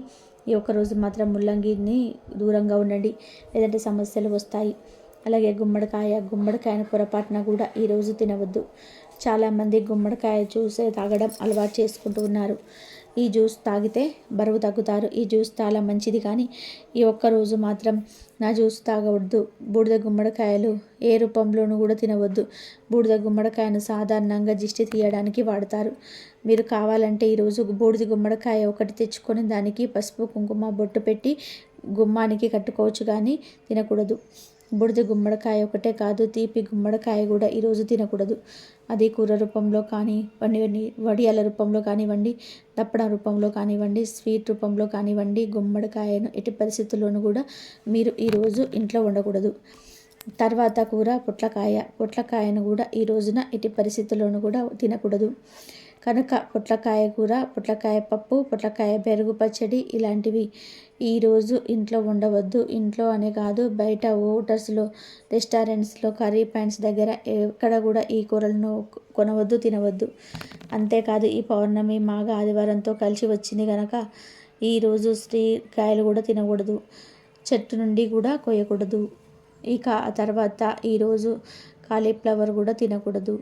ఈ ఒక్కరోజు మాత్రం ముల్లంగిని దూరంగా ఉండండి, లేదంటే సమస్యలు వస్తాయి. అలాగే గుమ్మడికాయను పొరపాటున కూడా ఈరోజు తినవద్దు. చాలామంది గుమ్మడికాయ జ్యూస్ తాగడం అలవాటు చేసుకుంటూ ఉన్నారు. ఈ జ్యూస్ తాగితే బరువు తగ్గుతారు. ఈ జ్యూస్ చాలా మంచిది, కానీ ఈ ఒక్కరోజు మాత్రం నా జ్యూస్ తాగవద్దు. బూడిద గుమ్మడికాయలు ఏ రూపంలోనూ కూడా తినవద్దు. బూడిద గుమ్మడికాయను సాధారణంగా దిష్టి తీయడానికి వాడతారు. మీరు కావాలంటే ఈరోజు బూడిద గుమ్మడికాయ ఒకటి తెచ్చుకొని దానికి పసుపు కుంకుమ బొట్టు పెట్టి గుమ్మానికి కట్టుకోవచ్చు, కానీ తినకూడదు. బూడిద గుమ్మడికాయ ఒకటే కాదు, తీపి గుమ్మడికాయ కూడా ఈరోజు తినకూడదు. అది కూర రూపంలో కానివ్వండి, వడియాల రూపంలో కానివ్వండి, దప్పడం రూపంలో కానివ్వండి, స్వీట్ రూపంలో కానివ్వండి, గుమ్మడికాయను ఎట్టి పరిస్థితుల్లోనూ కూడా మీరు ఈరోజు ఇంట్లో ఉండకూడదు. తర్వాత కూర పొట్లకాయను కూడా ఈ రోజున ఎట్టి పరిస్థితుల్లోనూ కూడా తినకూడదు. కనుక పొట్లకాయ కూర, పొట్లకాయ పప్పు, పొట్లకాయ పెరుగు పచ్చడి ఇలాంటివి ఈరోజు ఇంట్లో ఉండవద్దు. ఇంట్లో అనే కాదు, బయట హోటల్స్లో, రెస్టారెంట్స్లో, కర్రీ పాయింట్స్ దగ్గర ఎక్కడ కూడా ఈ కూరలను కొనవద్దు, తినవద్దు. అంతేకాదు ఈ పౌర్ణమి మాఘ ఆదివారంతో కలిసి వచ్చింది కనుక ఈరోజు శ్రీకాయలు కూడా తినకూడదు, చెట్టు నుండి కూడా కోయకూడదు. ఇక ఆ తర్వాత ఈరోజు కాలీఫ్లవర్ కూడా తినకూడదు.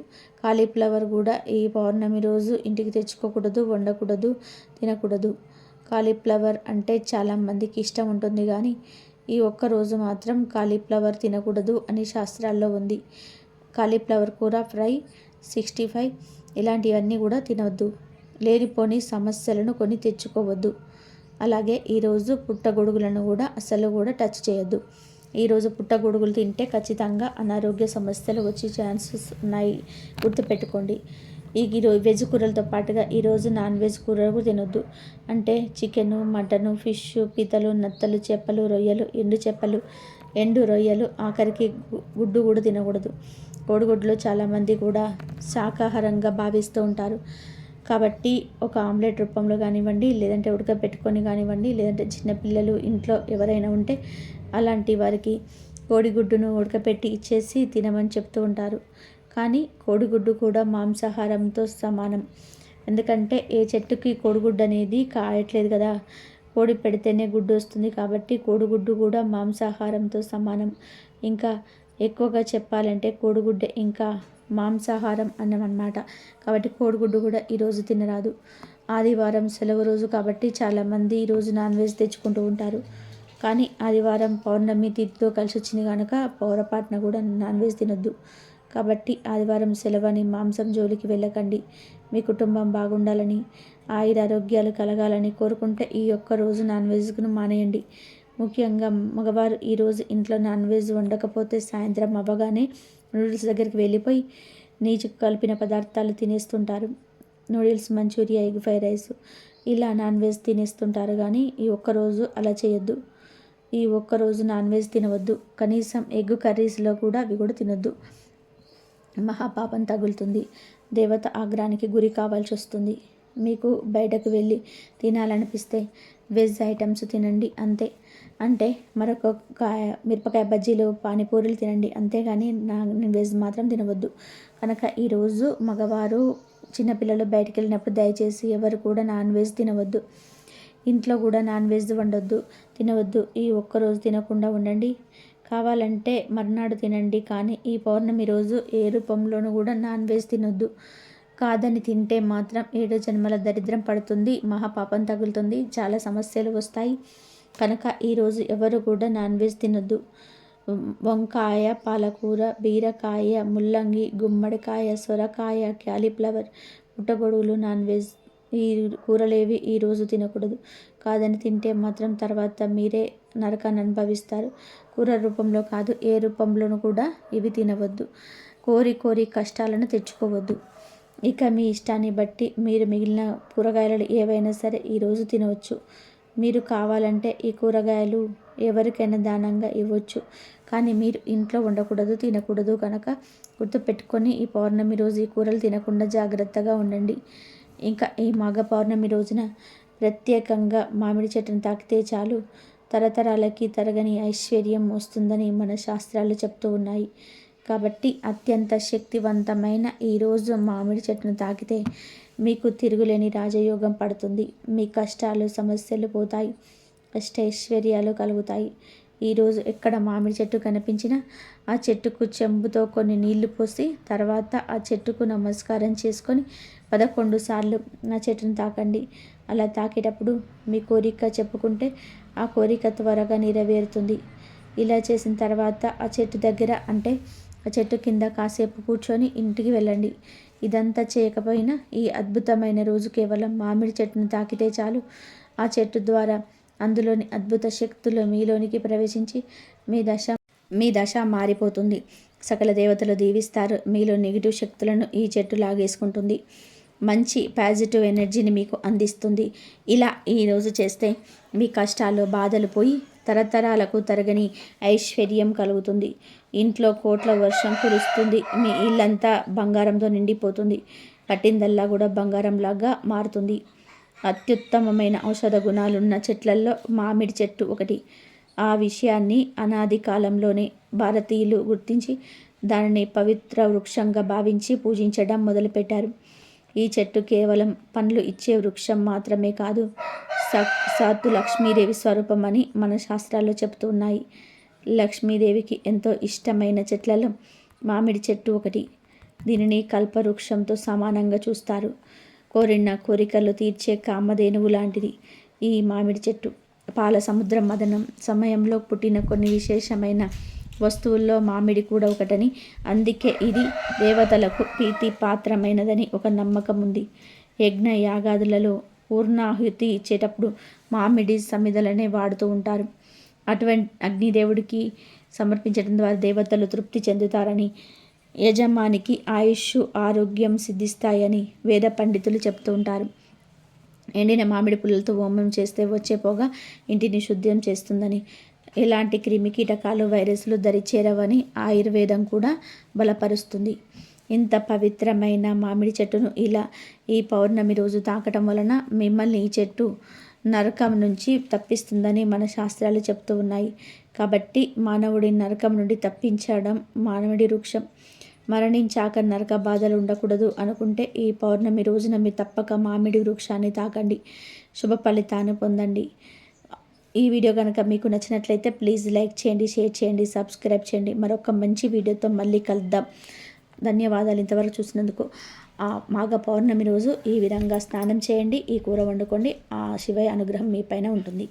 కాలీఫ్లవర్ కూడా ఈ పౌర్ణమి రోజు ఇంటికి తెచ్చుకోకూడదు, వండకూడదు, తినకూడదు. కాలీఫ్లవర్ అంటే చాలామందికి ఇష్టం ఉంటుంది, కానీ ఈ ఒక్కరోజు మాత్రం కాలీఫ్లవర్ తినకూడదు అని శాస్త్రాల్లో ఉంది. కాలీఫ్లవర్ కూర ఫ్రై, 65 ఇలాంటివన్నీ కూడా తినవద్దు. లేనిపోని సమస్యలను కొని తెచ్చుకోవద్దు. అలాగే ఈరోజు పుట్టగొడుగులను కూడా అసలు కూడా టచ్ చేయొద్దు. ఈరోజు పుట్టగొడుగులు తింటే ఖచ్చితంగా అనారోగ్య సమస్యలు వచ్చే ఛాన్సెస్ ఉన్నాయి, గుర్తుపెట్టుకోండి. ఈరోజు వెజ్ కూరలతో పాటుగా ఈరోజు నాన్ వెజ్ కూరలు తినొద్దు. అంటే చికెను, మటను, ఫిష్, పీతలు, నత్తలు, చేపలు, రొయ్యలు, ఎండు రొయ్యలు, ఆఖరికి గుడ్డు కూడా తినకూడదు. కోడిగుడ్డులో చాలామంది కూడా శాకాహారంగా భావిస్తూ ఉంటారు. కాబట్టి ఒక ఆమ్లెట్ రూపంలో కానివ్వండి, లేదంటే ఉడకబెట్టుకొని కానివ్వండి, లేదంటే చిన్నపిల్లలు ఇంట్లో ఎవరైనా ఉంటే అలాంటి వారికి కోడిగుడ్డును ఉడకపెట్టి ఇచ్చేసి తినమని చెప్తూ ఉంటారు. కానీ కోడిగుడ్డు కూడా మాంసాహారంతో సమానం. ఎందుకంటే ఏ చెట్టుకి కోడిగుడ్డు అనేది కాయట్లేదు కదా, కోడి పెడితేనే గుడ్డు వస్తుంది. కాబట్టి కోడిగుడ్డు కూడా మాంసాహారంతో సమానం. ఇంకా ఎక్కువగా చెప్పాలంటే కోడిగుడ్డే ఇంకా మాంసాహారం అన్నమన్నమాట. కాబట్టి కోడిగుడ్డు కూడా ఈరోజు తినరాదు. ఆదివారం సెలవు రోజు కాబట్టి చాలామంది ఈరోజు నాన్ వెజ్ తెచ్చుకుంటూ ఉంటారు. కానీ ఆదివారం పౌర్ణమి తిథితో కలిసి వచ్చింది కనుక పొరపాటున కూడా నాన్ వెజ్ తినొద్దు. కాబట్టి ఆదివారం సెలవని మాంసం జోలికి వెళ్ళకండి. మీ కుటుంబం బాగుండాలని, ఆరోగ్యాలు కలగాలని కోరుకుంటే ఈ ఒక్క రోజు నాన్ వెజ్ను మానేయండి. ముఖ్యంగా మగవారు ఈరోజు ఇంట్లో నాన్ వెజ్ వండకపోతే సాయంత్రం అవ్వగానే నూడిల్స్ దగ్గరికి వెళ్ళిపోయి నీచు కలిపిన పదార్థాలు తినేస్తుంటారు. Noodles, manchurian, egg fried rice ఇలా నాన్ వెజ్ తినేస్తుంటారు. కానీ ఈ ఒక్కరోజు అలా చేయొద్దు. ఈ ఒక్కరోజు నాన్ వెజ్ తినవద్దు. కనీసం ఎగ్ కర్రీస్లో కూడా అవి కూడా తినొద్దు. మహాపాపం తగులుతుంది. దేవత ఆగ్రహానికి గురి కావాల్సి వస్తుంది. మీకు బయటకు వెళ్ళి తినాలనిపిస్తే వెజ్ ఐటమ్స్ తినండి అంతే. అంటే మరొక మిరపకాయ బజ్జీలు, పానీపూరీలు తినండి, అంతేగాని నాన్ వెజ్ మాత్రం తినవద్దు. కనుక ఈరోజు మగవారు, చిన్నపిల్లలు బయటికి వెళ్ళినప్పుడు దయచేసి ఎవరు కూడా నాన్ వెజ్ తినవద్దు. ఇంట్లో కూడా నాన్ వెజ్ వండొద్దు, తినవద్దు. ఈ ఒక్కరోజు తినకుండా ఉండండి. కావాలంటే మర్నాడు తినండి, కానీ ఈ పౌర్ణమి రోజు ఏ రూపంలోనూ కూడా నాన్ వెజ్ తినొద్దు. కాదని తింటే మాత్రం 7 జన్మల దరిద్రం పడుతుంది, మహాపాపం తగులుతుంది, చాలా సమస్యలు వస్తాయి. కనుక ఈరోజు ఎవరు కూడా నాన్ వెజ్ తినొద్దు. వంకాయ, పాలకూర, బీరకాయ, ముల్లంగి, గుమ్మడికాయ, సొరకాయ, క్యాలీఫ్లవర్, పుట్టగొడుగులు నాన్ వెజ్. ఈ కూరలేవి ఈరోజు తినకూడదు. కాదని తింటే మాత్రం తర్వాత మీరే నరకాన్ని అనుభవిస్తారు. కూర రూపంలో కాదు, ఏ రూపంలోనూ కూడా ఇవి తినవద్దు. కోరి కష్టాలను తెచ్చుకోవద్దు. ఇక మీ ఇష్టాన్ని బట్టి మీరు మిగిలిన కూరగాయలు ఏవైనా సరే ఈరోజు తినవచ్చు. మీరు కావాలంటే ఈ కూరగాయలు ఎవరికైనా దానంగా ఇవ్వచ్చు, కానీ మీరు ఇంట్లో ఉండకూడదు, తినకూడదు కనుక గుర్తుపెట్టుకొని ఈ పౌర్ణమి రోజు ఈ కూరలు తినకుండా జాగ్రత్తగా ఉండండి. ఇంకా ఈ మాఘ పౌర్ణమి రోజున ప్రత్యేకంగా మామిడి చెట్టును తాకితే చాలు తరతరాలకి తరగని ఐశ్వర్యం వస్తుందని మన శాస్త్రాలు చెప్తూ ఉన్నాయి. కాబట్టి అత్యంత శక్తివంతమైన ఈరోజు మామిడి చెట్టును తాకితే మీకు తిరుగులేని రాజయోగం పడుతుంది. మీ కష్టాలు సమస్యలు పోతాయి, అష్టైశ్వర్యాలు కలుగుతాయి. ఈరోజు ఎక్కడ మామిడి చెట్టు కనిపించినా ఆ చెట్టుకు చెంబుతో కొన్ని నీళ్లు పోసి తర్వాత ఆ చెట్టుకు నమస్కారం చేసుకొని 11 సార్లు ఆ చెట్టును తాకండి. అలా తాకేటప్పుడు మీ కోరిక చెప్పుకుంటే ఆ కోరిక త్వరగా నెరవేరుతుంది. ఇలా చేసిన తర్వాత ఆ చెట్టు దగ్గర అంటే ఆ చెట్టు కింద కాసేపు కూర్చొని ఇంటికి వెళ్ళండి. ఇదంతా చేయకపోయినా ఈ అద్భుతమైన రోజు కేవలం మామిడి చెట్టును తాకితే చాలు ఆ చెట్టు ద్వారా అందులోని అద్భుత శక్తులు మీలోనికి ప్రవేశించి మీ దశ మారిపోతుంది. సకల దేవతలు దీవిస్తారు. మీలో నెగిటివ్ శక్తులను ఈ చెట్టు లాగేసుకుంటుంది. మంచి పాజిటివ్ ఎనర్జీని మీకు అందిస్తుంది. ఇలా ఈరోజు చేస్తే మీ కష్టాలు బాధలు పోయి తరతరాలకు తరగని ఐశ్వర్యం కలుగుతుంది. ఇంట్లో కోట్ల వర్షం కురుస్తుంది. మీ ఇల్లంతా బంగారంతో నిండిపోతుంది. పట్టిందల్లా కూడా బంగారంలాగా మారుతుంది. అత్యుత్తమమైన ఔషధ గుణాలున్న చెట్లల్లో మామిడి చెట్టు ఒకటి. ఆ విషయాన్ని అనాది కాలంలోనే భారతీయులు గుర్తించి దానిని పవిత్ర వృక్షంగా భావించి పూజించడం మొదలుపెట్టారు. ఈ చెట్టు కేవలం పండ్లు ఇచ్చే వృక్షం మాత్రమే కాదు, సాత్తు లక్ష్మీదేవి స్వరూపం అని మన శాస్త్రాల్లో చెప్తూ ఉన్నాయి. లక్ష్మీదేవికి ఎంతో ఇష్టమైన చెట్లలో మామిడి చెట్టు ఒకటి. దీనిని కల్పవృక్షంతో సమానంగా చూస్తారు. కోరిన కోరికలు తీర్చే కామధేనువు లాంటిది ఈ మామిడి చెట్టు. పాల సముద్రం మదనం సమయంలో పుట్టిన కొన్ని విశేషమైన వస్తువుల్లో మామిడి కూడా ఒకటని, అందుకే ఇది దేవతలకు ప్రీతి పాత్రమైనదని ఒక నమ్మకం ఉంది. యజ్ఞ యాగాదులలో పూర్ణాహుతి ఇచ్చేటప్పుడు మామిడి సమిధలనే వాడుతూ ఉంటారు. అటువంటి అగ్నిదేవుడికి సమర్పించడం ద్వారా దేవతలు తృప్తి చెందుతారని, యజమానికి ఆయుష్ ఆరోగ్యం సిద్ధిస్తాయని వేద పండితులు చెప్తూ ఉంటారు. ఎండిన మామిడి పుల్లలతో హోమం చేస్తే వచ్చే పొగ ఇంటిని శుద్ధం చేస్తుందని, ఎలాంటి క్రిమి కీటకాలు వైరస్లు దరిచేరవని ఆయుర్వేదం కూడా బలపరుస్తుంది. ఇంత పవిత్రమైన మామిడి చెట్టును ఇలా ఈ పౌర్ణమి రోజు తాకటం వలన మిమ్మల్ని ఈ చెట్టు నరకం నుంచి తప్పిస్తుందని మన శాస్త్రాలు చెప్తూ ఉన్నాయి. కాబట్టి మానవుడి నరకం నుండి తప్పించడం మామిడి వృక్షం. మరణించాక నరక బాధలు ఉండకూడదు అనుకుంటే ఈ పౌర్ణమి రోజున మీరు తప్పక మామిడి వృక్షాన్ని తాకండి, శుభ ఫలితాన్ని పొందండి. ఈ వీడియో కనుక మీకు నచ్చినట్లయితే ప్లీజ్ లైక్ చేయండి, షేర్ చేయండి, సబ్స్క్రైబ్ చేయండి. మరొక మంచి వీడియోతో మళ్ళీ కలుద్దాం. ధన్యవాదాలు ఇంతవరకు చూసినందుకు. మాఘ పౌర్ణమి రోజు ఈ విధంగా స్నానం చేయండి, ఈ కూర వండుకోండి. ఆ శివయ్య అనుగ్రహం మీ పైన ఉంటుంది.